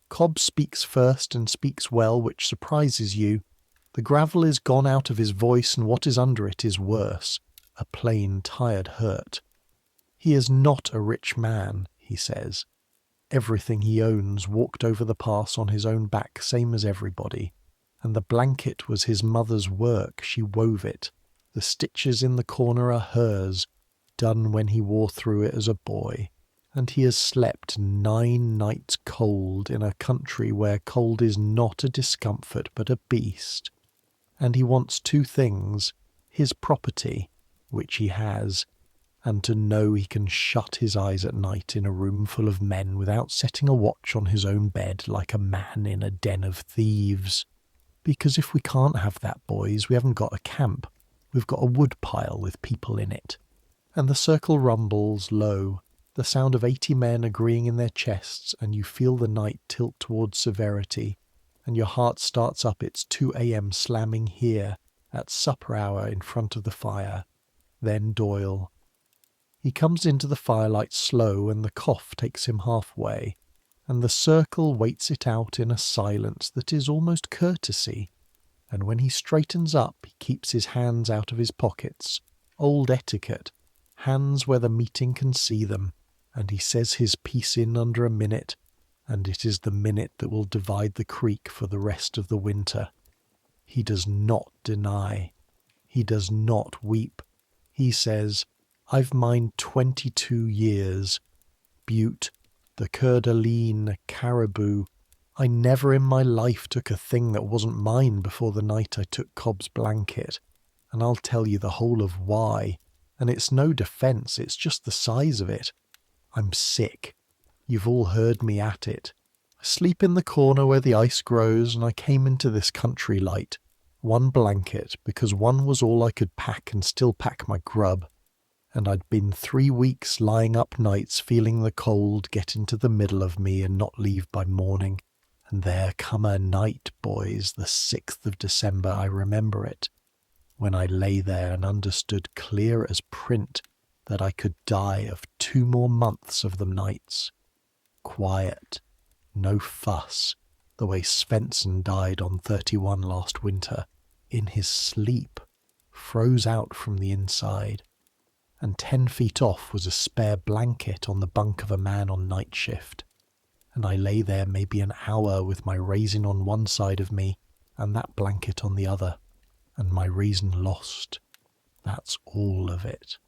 Cobb speaks first and speaks well, which surprises you. The gravel is gone out of his voice, and what is under it is worse, a plain, tired hurt. He is not a rich man, he says. Everything he owns walked over the pass on his own back, same as everybody. And the blanket was his mother's work, she wove it. The stitches in the corner are hers, done when he wore through it as a boy. And he has slept 9 nights cold in a country where cold is not a discomfort but a beast. And he wants 2 things, his property, which he has, and to know he can shut his eyes at night in a room full of men without setting a watch on his own bed like a man in a den of thieves. Because if we can't have that, boys, we haven't got a camp. We've got a wood pile with people in it. And the circle rumbles low, the sound of 80 men agreeing in their chests, and you feel the night tilt towards severity, and your heart starts up its 2 a.m. slamming here, at supper hour in front of the fire. Then Doyle. He comes into the firelight slow, and the cough takes him halfway, and the circle waits it out in a silence that is almost courtesy, and when he straightens up he keeps his hands out of his pockets, old etiquette, hands where the meeting can see them, and he says his piece in under a minute, and it is the minute that will divide the creek for the rest of the winter. He does not deny. He does not weep. He says, I've mined 22 years. Butte, the Coeur d'Alene, Caribou. I never in my life took a thing that wasn't mine before the night I took Cobb's blanket. And I'll tell you the whole of why. And it's no defence, it's just the size of it. I'm sick. You've all heard me at it. I sleep in the corner where the ice grows, and I came into this country light. 1 blanket, because 1 was all I could pack and still pack my grub. And I'd been 3 weeks lying up nights feeling the cold get into the middle of me and not leave by morning. And there come a night, boys, the 6th of December, I remember it, when I lay there and understood clear as print that I could die of 2 more months of them nights. Quiet, no fuss, the way Svensson died on 31 last winter, in his sleep, froze out from the inside. And 10 feet off was a spare blanket on the bunk of a man on night shift. And I lay there maybe an hour with my raisin on one side of me and that blanket on the other, and my reason lost. That's all of it.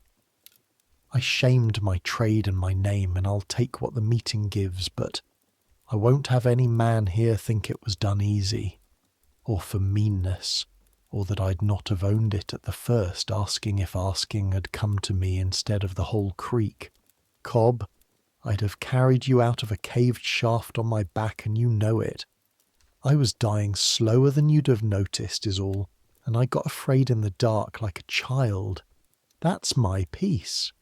I shamed my trade and my name, and I'll take what the meeting gives, but I won't have any man here think it was done easy, or for meanness, or that I'd not have owned it at the first, asking if asking had come to me instead of the whole creek. Cobb, I'd have carried you out of a caved shaft on my back, and you know it. I was dying slower than you'd have noticed is all, and I got afraid in the dark like a child. That's my peace.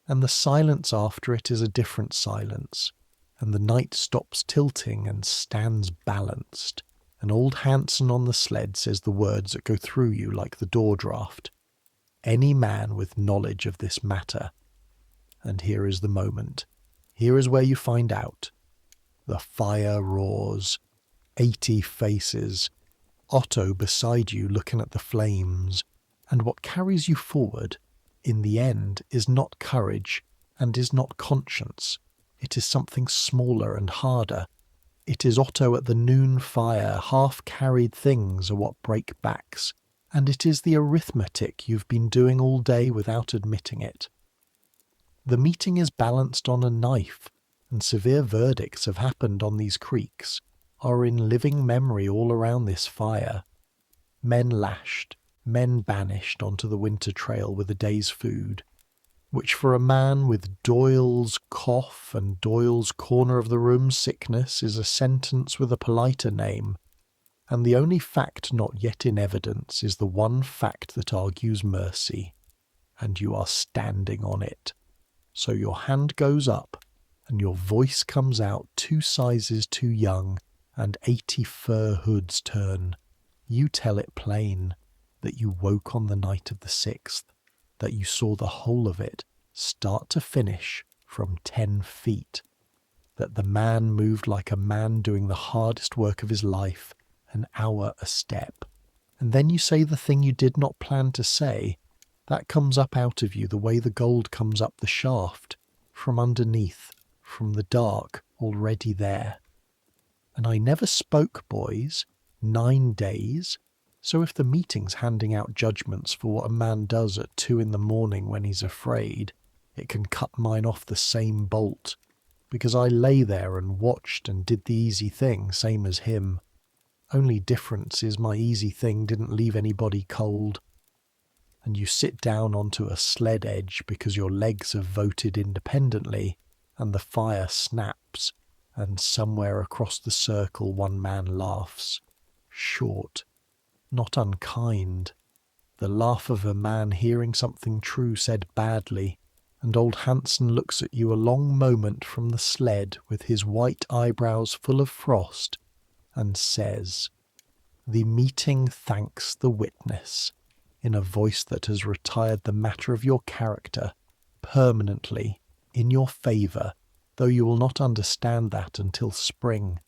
And the silence after it is a different silence, and the night stops tilting and stands balanced, and old Hansen on the sled says the words that go through you like the door draft. Any man with knowledge of this matter. And here is the moment. Here is where you find out. The fire roars. 80 faces. Otto beside you looking at the flames. And what carries you forward, in the end, is not courage and is not conscience. It is something smaller and harder. It is Otto at the noon fire, half-carried things are what break backs, and it is the arithmetic you've been doing all day without admitting it. The meeting is balanced on a knife, and severe verdicts have happened on these creeks, are in living memory all around this fire. Men lashed, men banished onto the winter trail with a day's food, which for a man with Doyle's cough and Doyle's corner of the room sickness is a sentence with a politer name, and the only fact not yet in evidence is the one fact that argues mercy, and you are standing on it. So your hand goes up, and your voice comes out 2 sizes too young, and 80 fur hoods turn. You tell it plain, that you woke on the night of the 6th, that you saw the whole of it, start to finish, from 10 feet, that the man moved like a man doing the hardest work of his life, an hour a step. And then you say the thing you did not plan to say, that comes up out of you the way the gold comes up the shaft, from underneath, from the dark, already there. And I never spoke, boys, 9 days. So if the meeting's handing out judgments for what a man does at 2 in the morning when he's afraid, it can cut mine off the same bolt, because I lay there and watched and did the easy thing, same as him. Only difference is my easy thing didn't leave anybody cold. And you sit down onto a sled edge because your legs have voted independently, and the fire snaps, and somewhere across the circle one man laughs. Short. Not unkind. The laugh of a man hearing something true said badly, and old Hansen looks at you a long moment from the sled with his white eyebrows full of frost, and says, "The meeting thanks the witness," in a voice that has retired the matter of your character permanently in your favour, though you will not understand that until spring.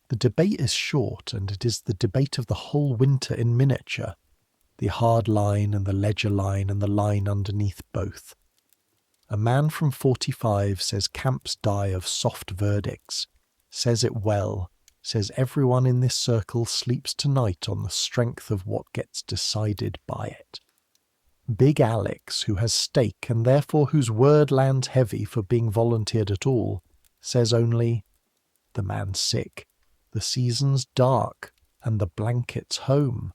The debate is short, and it is the debate of the whole winter in miniature, the hard line and the ledger line and the line underneath both. A man from 45 says camps die of soft verdicts, says it well, says everyone in this circle sleeps tonight on the strength of what gets decided by it. Big Alex, who has stake and therefore whose word lands heavy for being volunteered at all, says only, "The man's sick, the season's dark, and the blanket's home."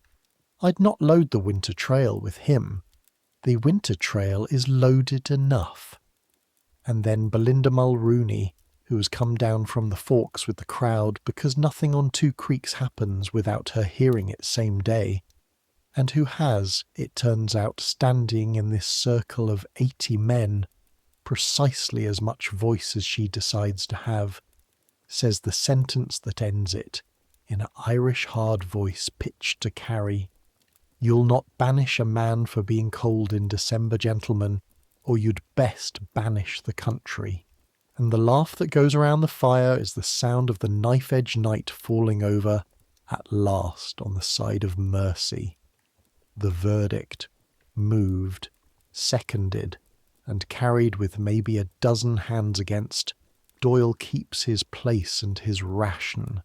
I'd not load the winter trail with him. The winter trail is loaded enough. And then Belinda Mulrooney, who has come down from the Forks with the crowd because nothing on 2 Creeks happens without her hearing it same day, and who has, it turns out, standing in this circle of 80 men, precisely as much voice as she decides to have, says the sentence that ends it, in an Irish hard voice pitched to carry. "You'll not banish a man for being cold in December, gentlemen, or you'd best banish the country." And the laugh that goes around the fire is the sound of the knife-edge night falling over, at last, on the side of mercy. The verdict, moved, seconded, and carried with maybe a dozen hands against, Doyle keeps his place and his ration.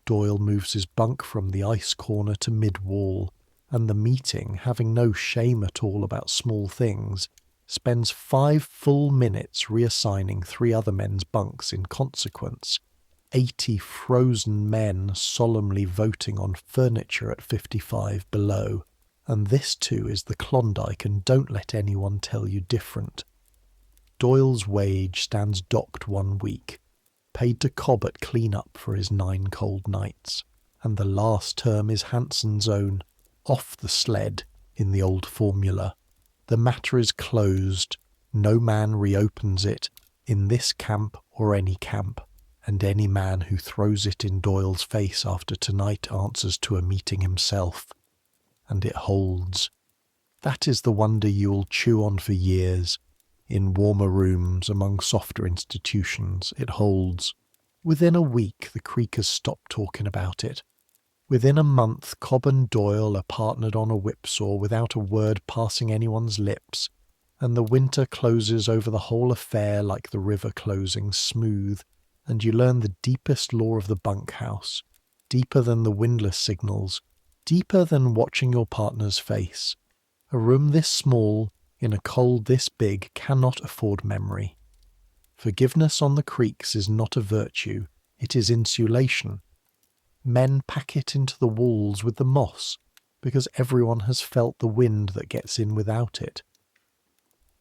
Doyle moves his bunk from the ice corner to mid-wall, and the meeting, having no shame at all about small things, spends 5 full minutes reassigning 3 other men's bunks in consequence, 80 frozen men solemnly voting on furniture at 55 below, and this too is the Klondike, and don't let anyone tell you different. Doyle's wage stands docked 1 week, paid to Cobb at clean-up for his 9 cold nights, and the last term is Hansen's own, off the sled, in the old formula. The matter is closed, no man reopens it, in this camp or any camp, and any man who throws it in Doyle's face after tonight answers to a meeting himself. And it holds. That is the wonder you'll chew on for years. In warmer rooms, among softer institutions, it holds. Within a week the Creekers stop talking about it. Within a month Cobb and Doyle are partnered on a whipsaw without a word passing anyone's lips, and the winter closes over the whole affair like the river closing smooth, and you learn the deepest lore of the bunkhouse, deeper than the windlass signals, deeper than watching your partner's face. A room this small, in a cold this big, cannot afford memory. Forgiveness on the creeks is not a virtue, it is insulation. Men pack it into the walls with the moss, because everyone has felt the wind that gets in without it.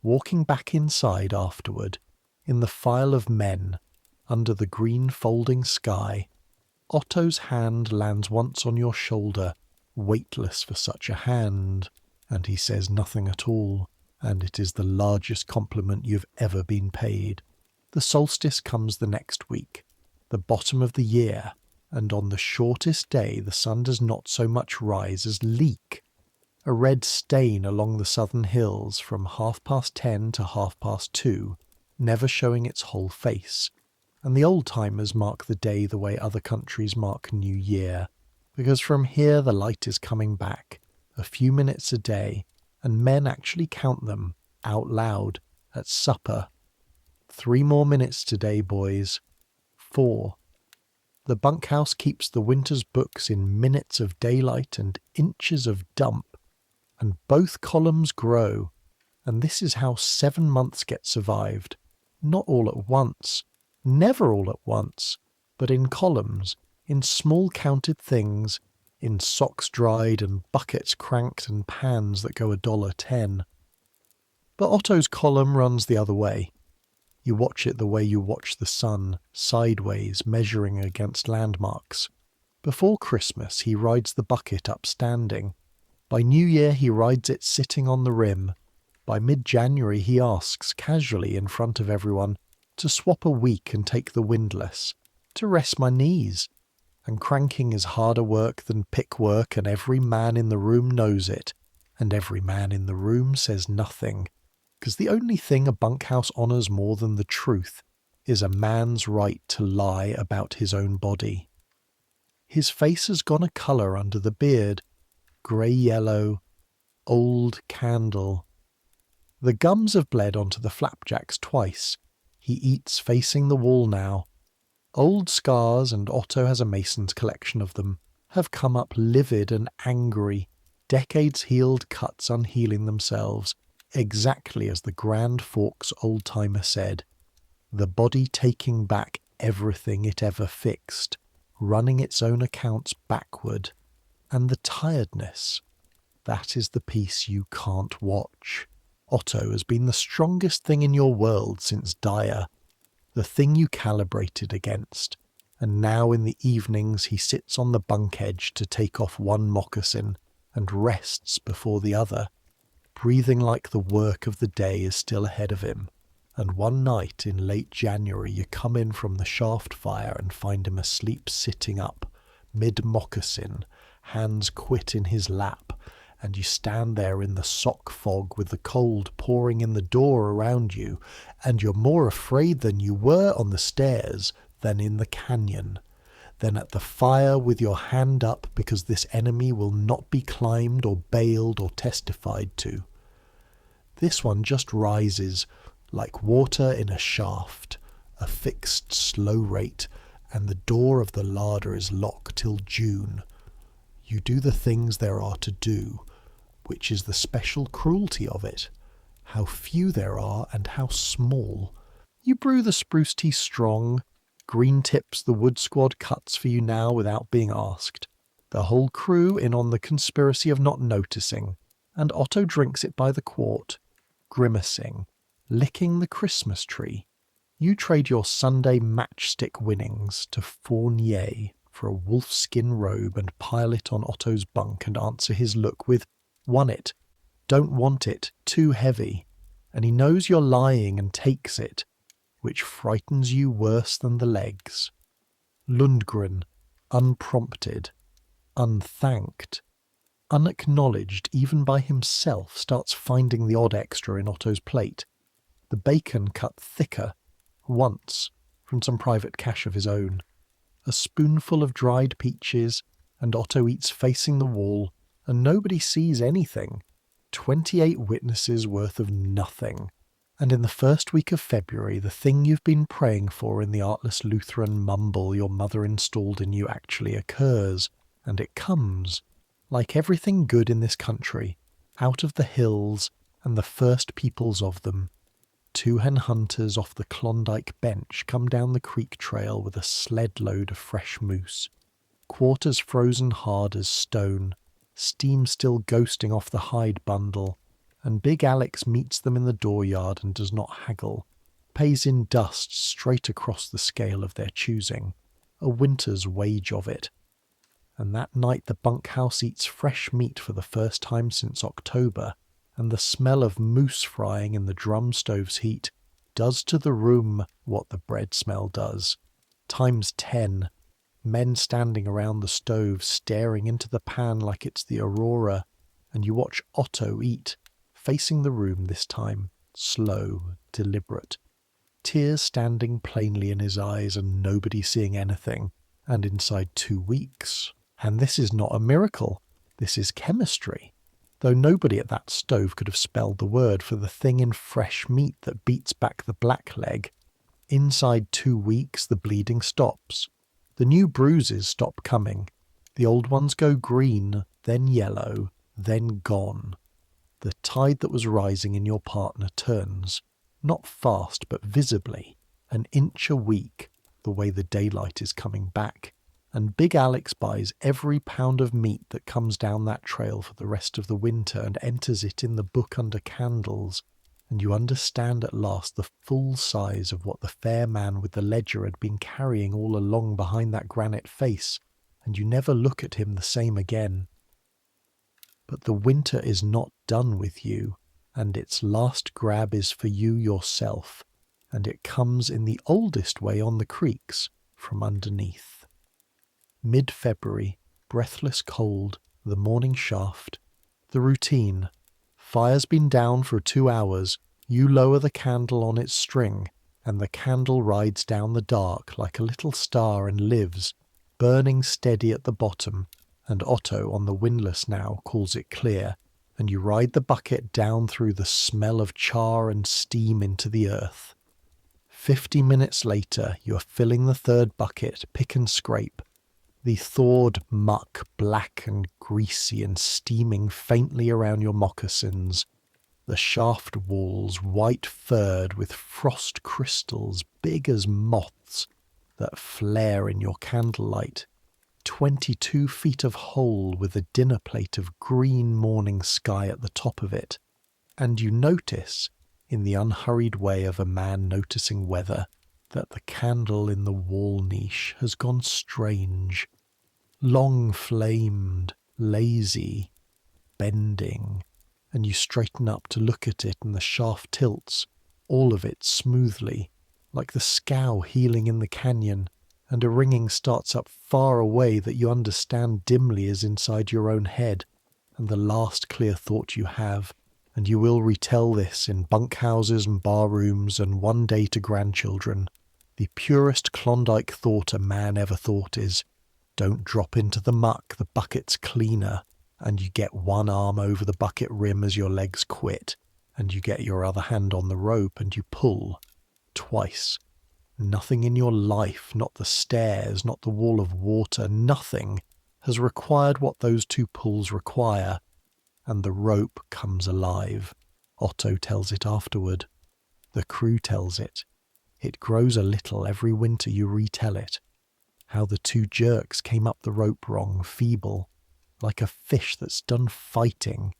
Walking back inside afterward, in the file of men, under the green folding sky, Otto's hand lands once on your shoulder, weightless for such a hand, and he says nothing at all, and it is the largest compliment you've ever been paid. The solstice comes the next week, the bottom of the year, and on the shortest day the sun does not so much rise as leak, a red stain along the southern hills from 10:30 to 2:30, never showing its whole face. And the old-timers mark the day the way other countries mark New Year, because from here the light is coming back, a few minutes a day, and men actually count them, out loud, at supper. 3 more minutes today, boys. 4. The bunkhouse keeps the winter's books in minutes of daylight and inches of dump, and both columns grow, and this is how 7 months get survived. Not all at once, never all at once, but in columns, in small counted things, in socks dried and buckets cranked and pans that go $1.10. But Otto's column runs the other way. You watch it the way you watch the sun, sideways, measuring against landmarks. Before Christmas he rides the bucket up standing. By New Year he rides it sitting on the rim. By mid-January he asks, casually in front of everyone, to swap a week and take the windlass, to rest my knees. And cranking is harder work than pick work, and every man in the room knows it, and every man in the room says nothing, because the only thing a bunkhouse honours more than the truth is a man's right to lie about his own body. His face has gone a colour under the beard, grey-yellow, old candle. The gums have bled onto the flapjacks twice. He eats facing the wall now. Old scars, and Otto has a mason's collection of them, have come up livid and angry, decades-healed cuts unhealing themselves, exactly as the Grand Forks old-timer said. The body taking back everything it ever fixed, running its own accounts backward. And the tiredness, that is the piece you can't watch. Otto has been the strongest thing in your world since Dyer, the thing you calibrated against, and now in the evenings he sits on the bunk edge to take off one moccasin and rests before the other, breathing like the work of the day is still ahead of him. And one night in late January you come in from the shaft fire and find him asleep sitting up, mid-moccasin, hands quit in his lap, and you stand there in the sock fog with the cold pouring in the door around you, and you're more afraid than you were on the stairs than in the canyon, than at the fire with your hand up because this enemy will not be climbed or bailed or testified to. This one just rises, like water in a shaft, a fixed slow rate, and the door of the larder is locked till June. You do the things there are to do, which is the special cruelty of it. How few there are and how small. You brew the spruce tea strong. Green Tips the wood squad cuts for you now without being asked. The whole crew in on the conspiracy of not noticing, and Otto drinks it by the quart, grimacing, licking the Christmas tree. You trade your Sunday matchstick winnings to Fournier for a wolfskin robe and pile it on Otto's bunk and answer his look with, "Won it, don't want it, too heavy," and he knows you're lying and takes it, which frightens you worse than the legs. Lundgren, unprompted, unthanked, unacknowledged even by himself, starts finding the odd extra in Otto's plate. The bacon cut thicker, once, from some private cache of his own. A spoonful of dried peaches, and Otto eats facing the wall, and nobody sees anything. 28 witnesses worth of nothing. And in the first week of February, the thing you've been praying for in the artless Lutheran mumble your mother installed in you actually occurs, and it comes, like everything good in this country, out of the hills and the first peoples of them. 2 hen hunters off the Klondike bench come down the creek trail with a sled load of fresh moose, quarters frozen hard as stone, steam still ghosting off the hide bundle, and Big Alex meets them in the dooryard and does not haggle, pays in dust straight across the scale of their choosing, a winter's wage of it. And that night the bunkhouse eats fresh meat for the first time since October, and the smell of moose frying in the drum stove's heat does to the room what the bread smell does, times 10. Men standing around the stove staring into the pan like it's the aurora, and you watch Otto eat, facing the room this time, slow, deliberate, tears standing plainly in his eyes and nobody seeing anything, and inside 2 weeks. And this is not a miracle, this is chemistry. Though nobody at that stove could have spelled the word for the thing in fresh meat that beats back the blackleg. Inside 2 weeks the bleeding stops. The new bruises stop coming. The old ones go green, then yellow, then gone. The tide that was rising in your partner turns, not fast but visibly, an inch a week, the way the daylight is coming back. And Big Alex buys every pound of meat that comes down that trail for the rest of the winter and enters it in the book under candles, and you understand at last the full size of what the fair man with the ledger had been carrying all along behind that granite face, and you never look at him the same again. But the winter is not done with you, and its last grab is for you yourself, and it comes in the oldest way on the creeks, from underneath. Mid-February, breathless cold, the morning shaft, the routine. Fire's been down for 2 hours, you lower the candle on its string, and the candle rides down the dark like a little star and lives, burning steady at the bottom, and Otto on the windlass now calls it clear, and you ride the bucket down through the smell of char and steam into the earth. 50 minutes later, you are filling the 3rd bucket, pick and scrape, the thawed muck black and greasy and steaming faintly around your moccasins, the shaft walls white furred with frost crystals big as moths that flare in your candlelight, 22 feet of hole with a dinner plate of green morning sky at the top of it, and you notice, in the unhurried way of a man noticing weather, that the candle in the wall niche has gone strange, long-flamed, lazy, bending, and you straighten up to look at it and the shaft tilts, all of it smoothly, like the scow healing in the canyon, and a ringing starts up far away that you understand dimly is inside your own head, and the last clear thought you have, and you will retell this in bunkhouses and barrooms and one day to grandchildren. The purest Klondike thought a man ever thought is, don't drop into the muck, the bucket's cleaner, and you get one arm over the bucket rim as your legs quit, and you get your other hand on the rope and you pull, twice. Nothing in your life, not the stairs, not the wall of water, nothing has required what those 2 pulls require, and the rope comes alive. Otto tells it afterward. The crew tells it. It grows a little every winter you retell it. How the 2 jerks came up the rope wrong, feeble, like a fish that's done fighting,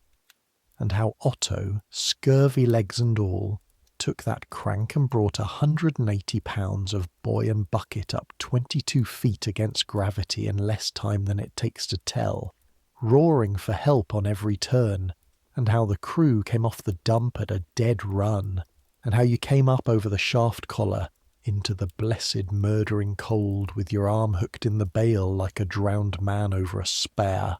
and how Otto, scurvy legs and all, took that crank and brought 180 pounds of boy and bucket up 22 feet against gravity in less time than it takes to tell, roaring for help on every turn, and how the crew came off the dump at a dead run, and how you came up over the shaft collar into the blessed murdering cold with your arm hooked in the bale like a drowned man over a spare,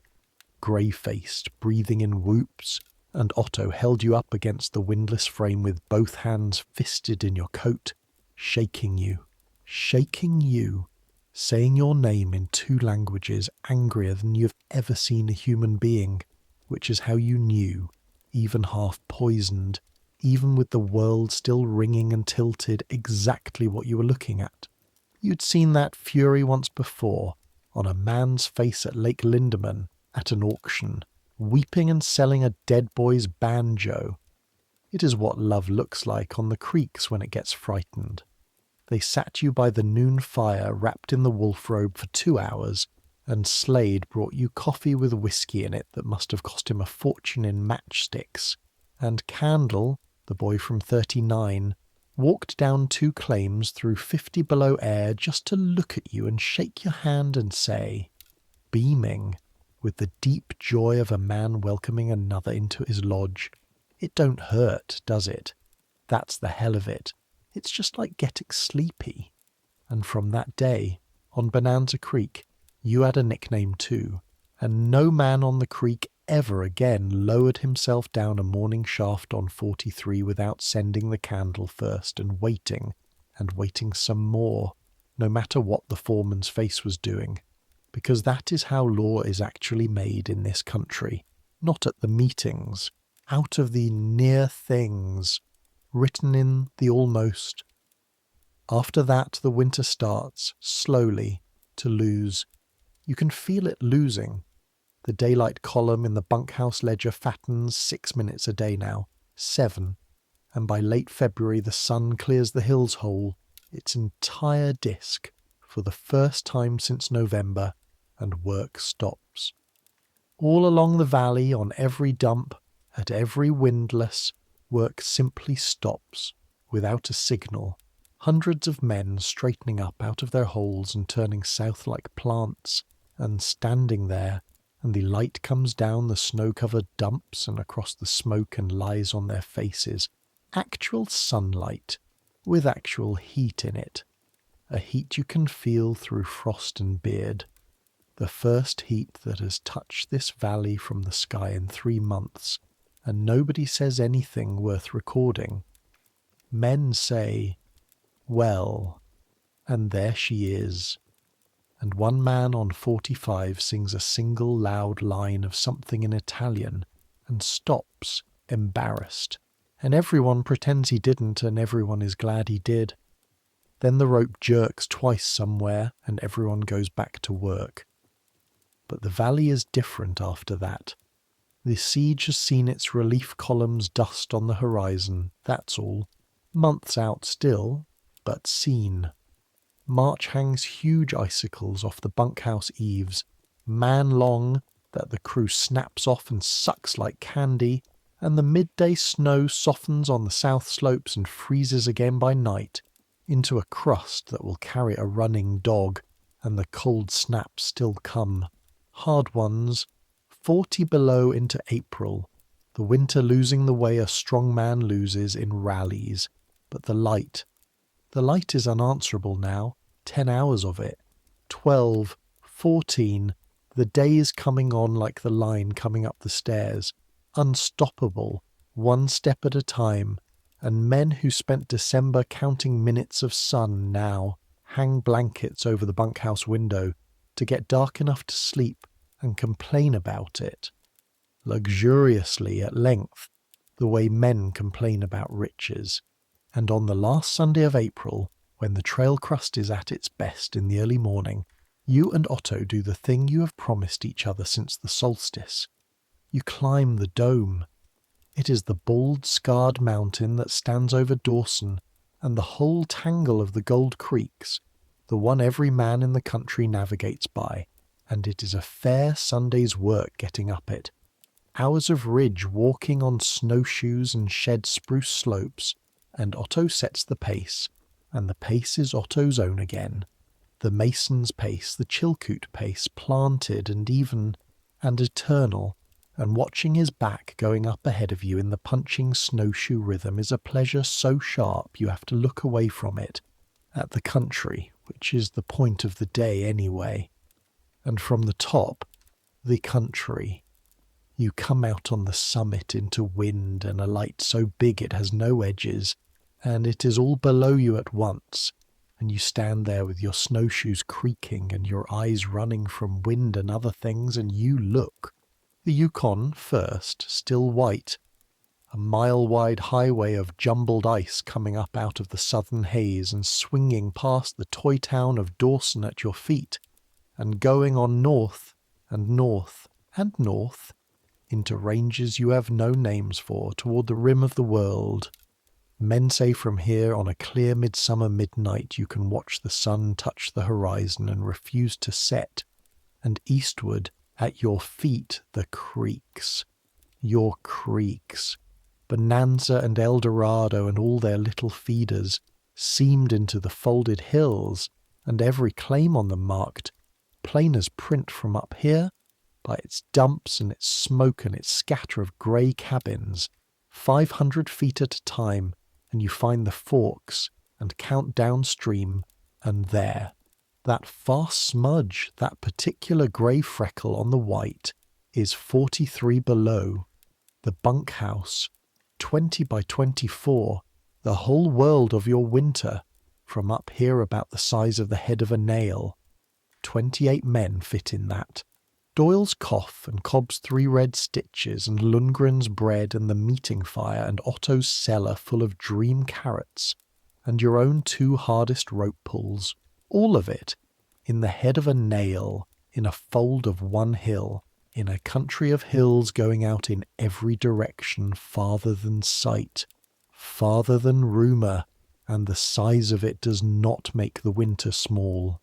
grey-faced, breathing in whoops, and Otto held you up against the windlass frame with both hands fisted in your coat, shaking you, saying your name in 2 languages angrier than you've ever seen a human being, which is how you knew, even half poisoned, even with the world still ringing and tilted exactly what you were looking at. You'd seen that fury once before, on a man's face at Lake Lindeman, at an auction, weeping and selling a dead boy's banjo. It is what love looks like on the creeks when it gets frightened. They sat you by the noon fire wrapped in the wolf robe for 2 hours, and Slade brought you coffee with whiskey in it that must have cost him a fortune in matchsticks, and Candle, the boy from 39, walked down 2 claims through 50 below air just to look at you and shake your hand and say, beaming, with the deep joy of a man welcoming another into his lodge, "It don't hurt, does it? That's the hell of it. It's just like getting sleepy." And from that day, on Bonanza Creek, you had a nickname too, and no man on the creek ever again lowered himself down a morning shaft on 43 without sending the candle first and waiting some more, no matter what the foreman's face was doing, because that is how law is actually made in this country, not at the meetings, out of the near things, written in the almost. After that the winter starts, slowly, to lose. You can feel it losing. The daylight column in the bunkhouse ledger fattens 6 minutes a day now, 7, and by late February the sun clears the hills whole, its entire disk, for the first time since November, and work stops. All along the valley, on every dump, at every windlass, work simply stops, without a signal, hundreds of men straightening up out of their holes and turning south like plants, and standing there, and the light comes down the snow-covered dumps and across the smoke and lies on their faces. Actual sunlight, with actual heat in it. A heat you can feel through frost and beard. The first heat that has touched this valley from the sky in 3 months, and nobody says anything worth recording. Men say, "Well," and there she is. And one man on 45 sings a single loud line of something in Italian, and stops, embarrassed, and everyone pretends he didn't, and everyone is glad he did. Then the rope jerks twice somewhere, and everyone goes back to work. But the valley is different after that. The siege has seen its relief columns dust on the horizon, that's all. Months out still, but seen. March hangs huge icicles off the bunkhouse eaves, man-long, that the crew snaps off and sucks like candy, and the midday snow softens on the south slopes and freezes again by night, into a crust that will carry a running dog, and the cold snaps still come. Hard ones, 40 below into April, the winter losing the way a strong man loses in rallies, but the light is unanswerable now. 10 hours of it, 12, 14, the days coming on like the line coming up the stairs, unstoppable, one step at a time, and men who spent December counting minutes of sun now hang blankets over the bunkhouse window to get dark enough to sleep and complain about it, luxuriously at length, the way men complain about riches. And on the last Sunday of April, when the trail crust is at its best in the early morning, you and Otto do the thing you have promised each other since the solstice. You climb the dome. It is the bald, scarred mountain that stands over Dawson, and the whole tangle of the Gold Creeks, the one every man in the country navigates by, and it is a fair Sunday's work getting up it. Hours of ridge walking on snowshoes and shed spruce slopes, and Otto sets the pace. And the pace is Otto's own again, the mason's pace, the Chilkoot pace, planted and even and eternal, and watching his back going up ahead of you in the punching snowshoe rhythm is a pleasure so sharp you have to look away from it, at the country, which is the point of the day anyway. And from the top, the country. You come out on the summit into wind and a light so big it has no edges, and it is all below you at once, and you stand there with your snowshoes creaking and your eyes running from wind and other things, and you look. The Yukon first, still white, a mile-wide highway of jumbled ice coming up out of the southern haze and swinging past the toy town of Dawson at your feet, and going on north and north and north into ranges you have no names for toward the rim of the world. Men say from here on a clear midsummer midnight you can watch the sun touch the horizon and refuse to set, and eastward at your feet the creeks. Your creeks. Bonanza and El Dorado and all their little feeders seamed into the folded hills, and every claim on them marked, plain as print from up here, by its dumps and its smoke and its scatter of grey cabins, 500 feet at a time, and you find the forks and count downstream, and there, that far smudge, that particular grey freckle on the white, is 43 below, the bunkhouse, 20 by 24, the whole world of your winter, from up here about the size of the head of a nail. 28 men fit in that. Doyle's cough and Cobb's 3 red stitches and Lundgren's bread and the meeting fire and Otto's cellar full of dream carrots and your own 2 hardest rope pulls, all of it, in the head of a nail, in a fold of one hill, in a country of hills going out in every direction farther than sight, farther than rumour, and the size of it does not make the winter small.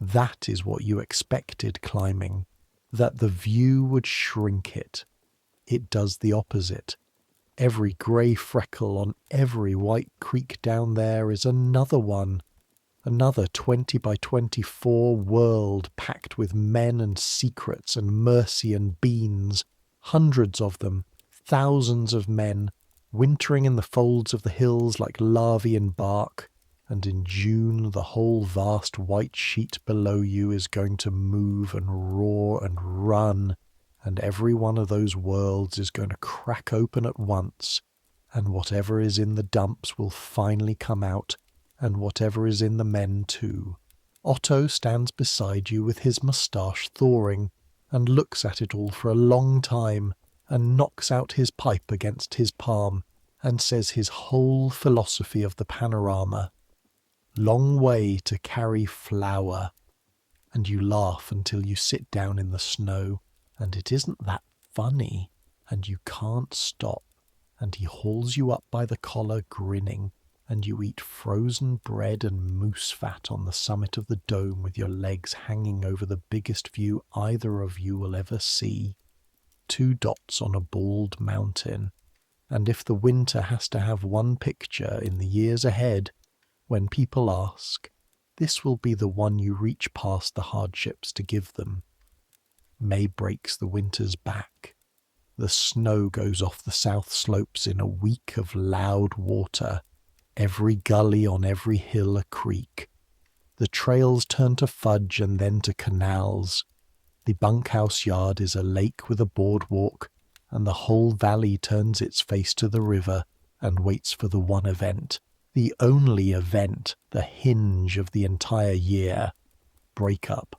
That is what you expected climbing, that the view would shrink it. It does the opposite. Every grey freckle on every white creek down there is another one, another 20 by 24 world packed with men and secrets and mercy and beans, hundreds of them, thousands of men, wintering in the folds of the hills like larvae in bark, and in June the whole vast white sheet below you is going to move and roar and run, and every one of those worlds is going to crack open at once, and whatever is in the dumps will finally come out, and whatever is in the men too. Otto stands beside you with his moustache thawing, and looks at it all for a long time, and knocks out his pipe against his palm, and says his whole philosophy of the panorama. Long way to carry flour. And you laugh until you sit down in the snow, and it isn't that funny, and you can't stop, and he hauls you up by the collar grinning, and you eat frozen bread and moose fat on the summit of the dome with your legs hanging over the biggest view either of you will ever see. 2 dots on a bald mountain. And if the winter has to have one picture in the years ahead, when people ask, this will be the one you reach past the hardships to give them. May breaks the winter's back. The snow goes off the south slopes in a week of loud water, every gully on every hill a creek. The trails turn to fudge and then to canals. The bunkhouse yard is a lake with a boardwalk, and the whole valley turns its face to the river and waits for the one event. The only event, the hinge of the entire year. Breakup.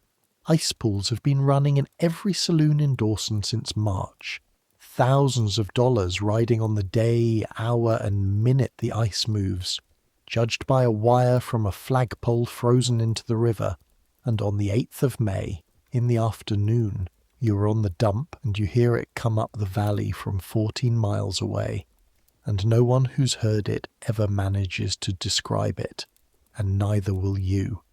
Ice pools have been running in every saloon in Dawson since March. Thousands of dollars riding on the day, hour, and minute the ice moves, judged by a wire from a flagpole frozen into the river. And on the 8th of May, in the afternoon, you are on the dump and you hear it come up the valley from 14 miles away. And no one who's heard it ever manages to describe it, and neither will you.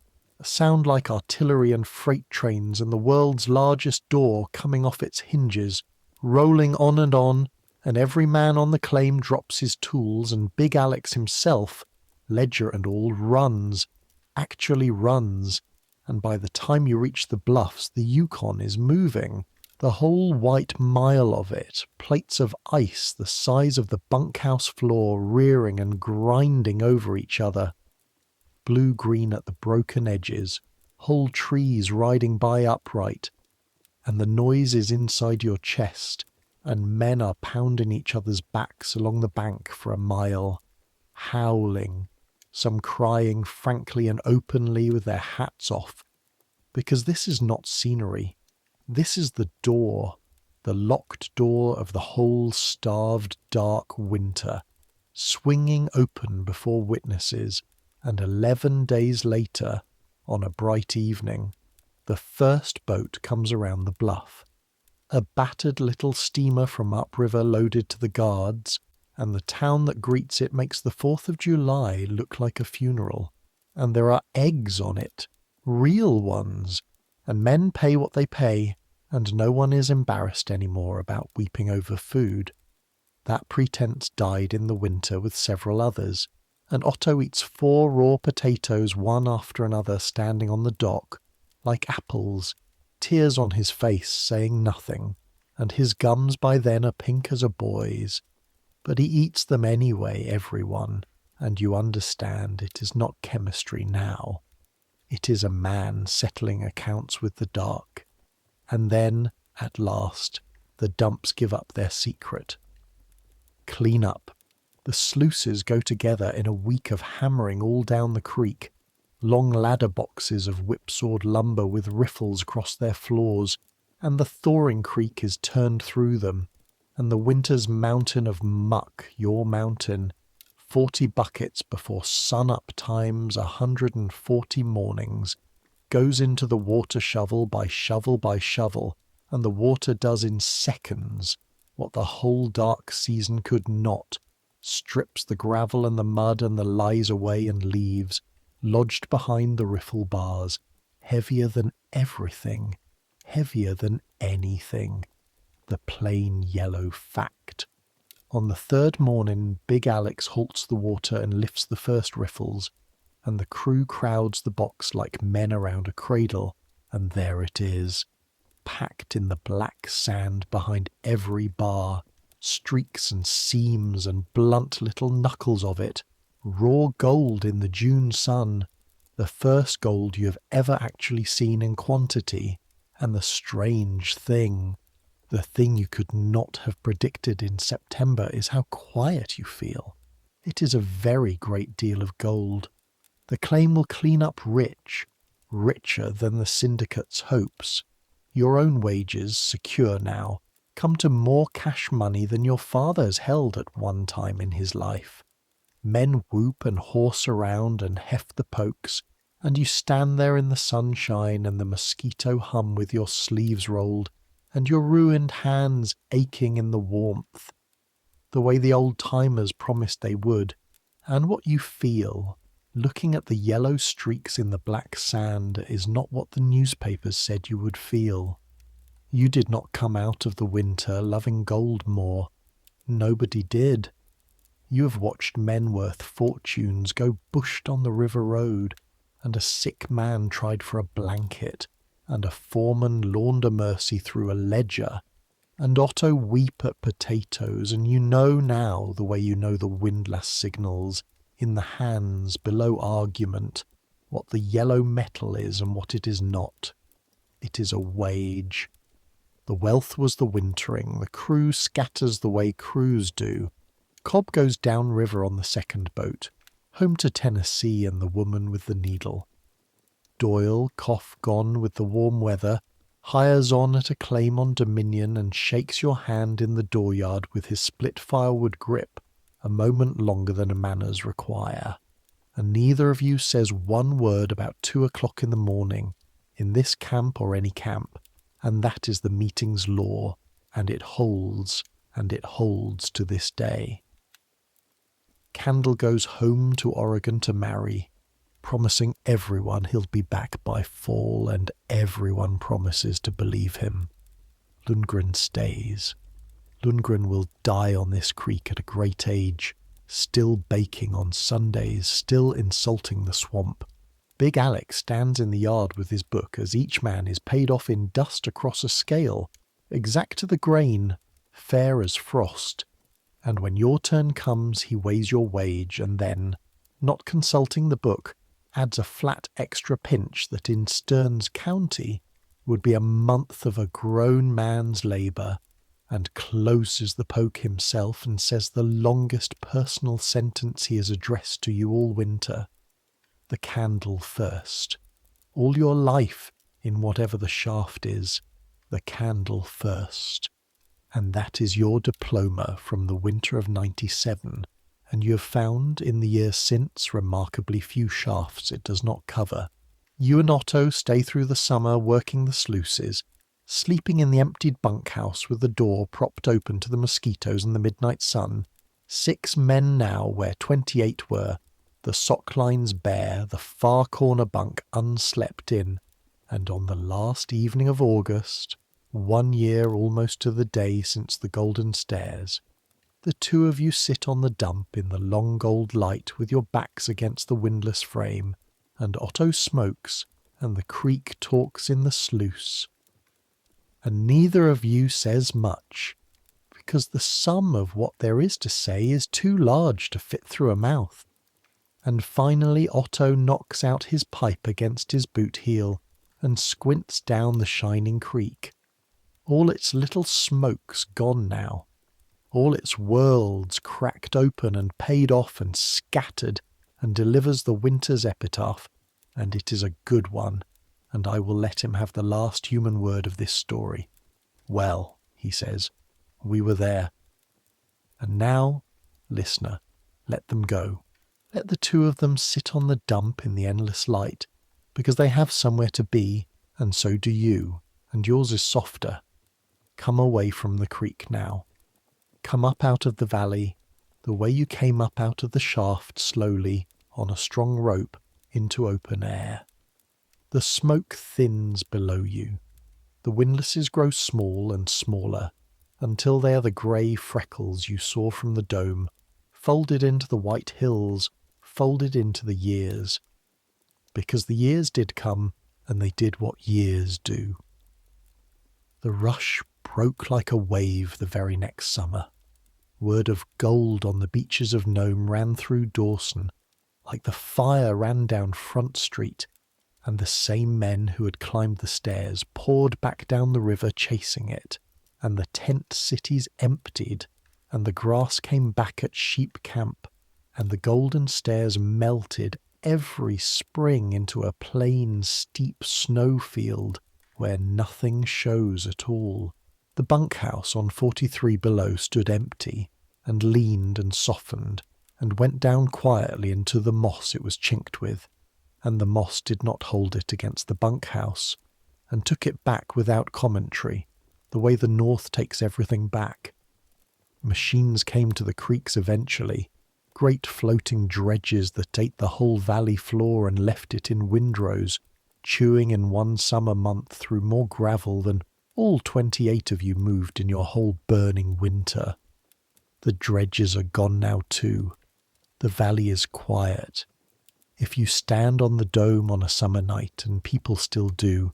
A sound like artillery and freight trains and the world's largest door coming off its hinges, rolling on, and every man on the claim drops his tools, and Big Alex himself, ledger and all, runs, actually runs, and by the time you reach the bluffs the Yukon is moving. The whole white mile of it, plates of ice the size of the bunkhouse floor rearing and grinding over each other. Blue-green at the broken edges, whole trees riding by upright, and the noise is inside your chest, and men are pounding each other's backs along the bank for a mile, howling, some crying frankly and openly with their hats off, because this is not scenery. This is the door, the locked door of the whole starved, dark winter, swinging open before witnesses, and 11 days later, on a bright evening, the first boat comes around the bluff. A battered little steamer from upriver loaded to the guards, and the town that greets it makes the 4th of July look like a funeral. And there are eggs on it, real ones, and men pay what they pay, and no one is embarrassed anymore about weeping over food. That pretense died in the winter with several others, and Otto eats 4 raw potatoes one after another standing on the dock, like apples, tears on his face saying nothing, and his gums by then are pink as a boy's. But he eats them anyway, everyone, and you understand it is not chemistry now. It is a man settling accounts with the dark. And then, at last, the dumps give up their secret. Clean up. The sluices go together in a week of hammering all down the creek. Long ladder boxes of whipsawed lumber with riffles cross their floors, and the thawing creek is turned through them, and the winter's mountain of muck, your mountain, 40 buckets before sun-up times 140 mornings, goes into the water shovel by shovel, and the water does in seconds what the whole dark season could not, strips the gravel and the mud and the lies away and leaves, lodged behind the riffle bars, heavier than everything, heavier than anything, the plain yellow fact. On the 3rd morning, Big Alex halts the water and lifts the first riffles, and the crew crowds the box like men around a cradle, and there it is, packed in the black sand behind every bar, streaks and seams and blunt little knuckles of it, raw gold in the June sun, the first gold you have ever actually seen in quantity, and the strange thing, the thing you could not have predicted in September, is how quiet you feel. It is a very great deal of gold. The claim will clean up rich, richer than the syndicate's hopes. Your own wages, secure now, come to more cash money than your father's held at one time in his life. Men whoop and horse around and heft the pokes, and you stand there in the sunshine and the mosquito hum with your sleeves rolled, and your ruined hands aching in the warmth, the way the old-timers promised they would, and what you feel, looking at the yellow streaks in the black sand, is not what the newspapers said you would feel. You did not come out of the winter loving gold more. Nobody did. You have watched men worth fortunes go bushed on the river road, and a sick man tried for a blanket, and a foreman launder mercy through a ledger, and Otto weep at potatoes, and you know now the way you know the windlass signals, in the hands below argument, what the yellow metal is and what it is not. It is a wage. The wealth was the wintering, the crew scatters the way crews do. Cobb goes downriver on the second boat, home to Tennessee and the woman with the needle. Doyle, cough gone with the warm weather, hires on at a claim on Dominion and shakes your hand in the dooryard with his split firewood grip, a moment longer than manners require. And neither of you says one word about 2 o'clock in the morning, in this camp or any camp, and that is the meeting's law, and it holds to this day. Candle goes home to Oregon to marry, promising everyone he'll be back by fall, and everyone promises to believe him. Lundgren stays. Lundgren will die on this creek at a great age, still baking on Sundays, still insulting the swamp. Big Alex stands in the yard with his book as each man is paid off in dust across a scale, exact to the grain, fair as frost. And when your turn comes, he weighs your wage, and then, not consulting the book, adds a flat extra pinch that in Stearns County would be a month of a grown man's labour, and closes the poke himself and says the longest personal sentence he has addressed to you all winter. The candle first. All your life, in whatever the shaft is, the candle first. and that is your diploma from the winter of 97, and you have found in the years since remarkably few shafts it does not cover. You and Otto stay through the summer working the sluices, sleeping in the emptied bunkhouse with the door propped open to the mosquitoes and the midnight sun. 6 men now where 28 were, the sock lines bare, the far corner bunk unslept in, and on the last evening of August, 1 year almost to the day since the golden stairs, the 2 of you sit on the dump in the long gold light with your backs against the windlass frame, and Otto smokes, and the creek talks in the sluice. And neither of you says much, because the sum of what there is to say is too large to fit through a mouth. And finally Otto knocks out his pipe against his boot heel, and squints down the shining creek. All its little smokes gone now, all its worlds cracked open and paid off and scattered, and delivers the winter's epitaph, and it is a good one, and I will let him have the last human word of this story. Well, he says, we were there. And now, listener, let them go. Let the 2 of them sit on the dump in the endless light, because they have somewhere to be, and so do you, and yours is softer. Come away from the creek now. Come up out of the valley, the way you came up out of the shaft slowly, on a strong rope, into open air. The smoke thins below you. The windlasses grow small and smaller, until they are the grey freckles you saw from the dome, folded into the white hills, folded into the years. Because the years did come, and they did what years do. The rush broke like a wave the very next summer. Word of gold on the beaches of Nome ran through Dawson, like the fire ran down Front Street, and the same men who had climbed the stairs poured back down the river chasing it, and the tent cities emptied, and the grass came back at Sheep Camp, and the golden stairs melted every spring into a plain, steep snowfield where nothing shows at all. The bunkhouse on 43 below stood empty, and leaned and softened, and went down quietly into the moss it was chinked with, and the moss did not hold it against the bunkhouse, and took it back without commentary, the way the north takes everything back. Machines came to the creeks eventually, great floating dredges that ate the whole valley floor and left it in windrows, chewing in one summer month through more gravel than all 28 of you moved in your whole burning winter. The dredges are gone now too. The valley is quiet. If you stand on the dome on a summer night, and people still do,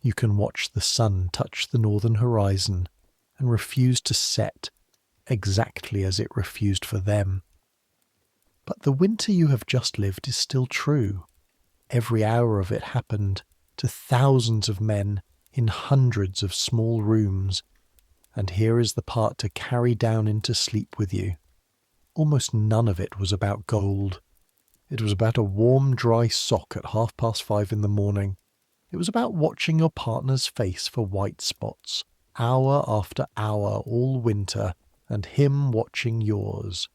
you can watch the sun touch the northern horizon and refuse to set, exactly as it refused for them. But the winter you have just lived is still true. Every hour of it happened to thousands of men in hundreds of small rooms, and here is the part to carry down into sleep with you. Almost none of it was about gold. It was about a warm, dry sock at 5:30 in the morning. It was about watching your partner's face for white spots, hour after hour all winter, and him watching yours.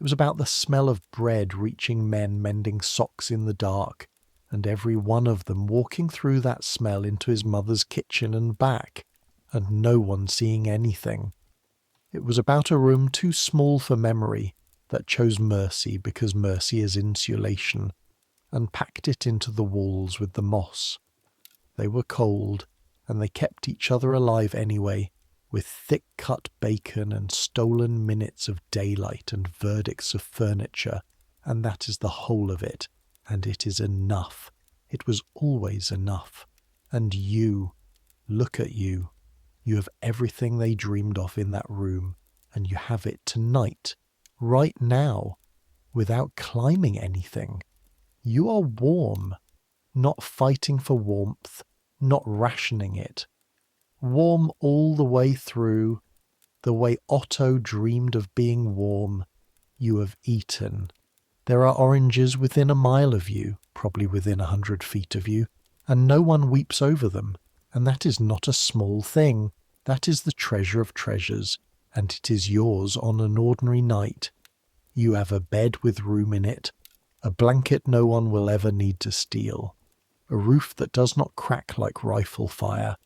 It was about the smell of bread reaching men mending socks in the dark, and every one of them walking through that smell into his mother's kitchen and back, and no one seeing anything. It was about a room too small for memory that chose mercy because mercy is insulation, and packed it into the walls with the moss. They were cold, and they kept each other alive anyway, with thick-cut bacon and stolen minutes of daylight and verdicts of furniture, and that is the whole of it, and it is enough. It was always enough. And you, look at you. You have everything they dreamed of in that room, and you have it tonight, right now, without climbing anything. You are warm, not fighting for warmth, not rationing it. Warm all the way through, the way Otto dreamed of being warm. You have eaten. There are oranges within a mile of you, probably within 100 feet of you, and no one weeps over them, and that is not a small thing. That is the treasure of treasures, and it is yours on an ordinary night. You have a bed with room in it, a blanket no one will ever need to steal, a roof that does not crack like rifle fire,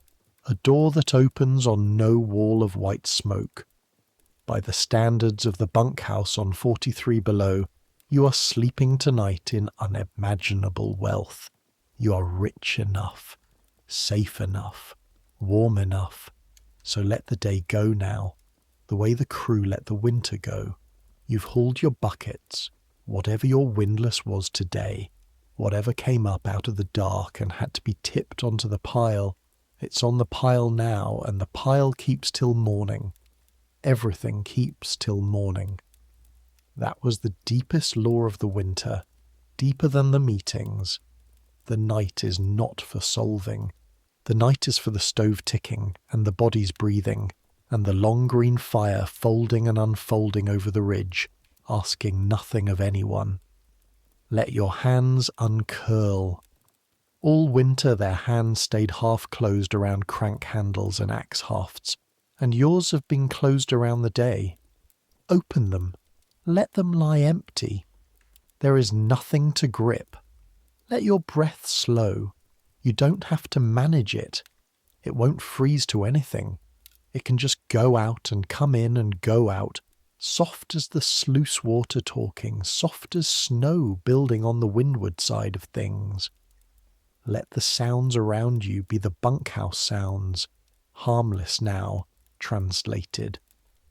a door that opens on no wall of white smoke. By the standards of the bunkhouse on 43 below, you are sleeping tonight in unimaginable wealth. You are rich enough, safe enough, warm enough. So let the day go now, the way the crew let the winter go. You've hauled your buckets, whatever your windlass was today, whatever came up out of the dark and had to be tipped onto the pile, it's on the pile now, and the pile keeps till morning. Everything keeps till morning. That was the deepest law of the winter, deeper than the meetings. The night is not for solving. The night is for the stove ticking, and the bodies breathing, and the long green fire folding and unfolding over the ridge, asking nothing of anyone. Let your hands uncurl. All winter their hands stayed half-closed around crank handles and axe hafts, and yours have been closed around the day. Open them. Let them lie empty. There is nothing to grip. Let your breath slow. You don't have to manage it. It won't freeze to anything. It can just go out and come in and go out, soft as the sluice water talking, soft as snow building on the windward side of things. Let the sounds around you be the bunkhouse sounds, harmless now, translated.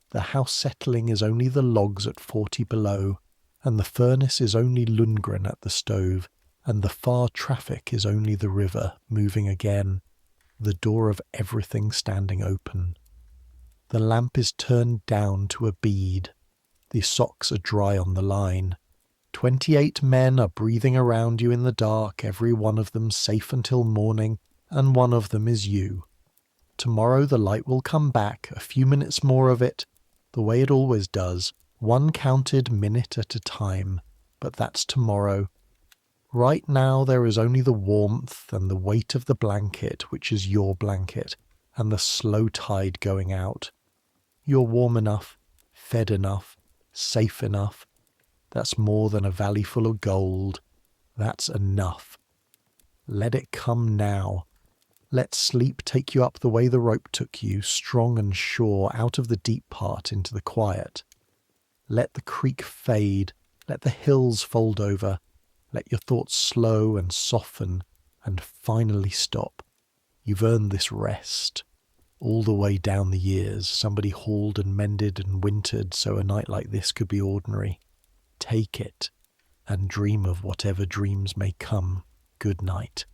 The house settling is only the logs at 40 below, and the furnace is only Lundgren at the stove, and the far traffic is only the river moving again, the door of everything standing open. The lamp is turned down to a bead. The socks are dry on the line. 28 men are breathing around you in the dark, every one of them safe until morning, and one of them is you. Tomorrow the light will come back, a few minutes more of it, the way it always does, one counted minute at a time, but that's tomorrow. Right now there is only the warmth and the weight of the blanket, which is your blanket, and the slow tide going out. You're warm enough, fed enough, safe enough. That's more than a valley full of gold. That's enough. Let it come now. Let sleep take you up the way the rope took you, strong and sure, out of the deep part into the quiet. Let the creek fade. Let the hills fold over. Let your thoughts slow and soften and finally stop. You've earned this rest. All the way down the years, somebody hauled and mended and wintered so a night like this could be ordinary. Take it, and dream of whatever dreams may come. Good night.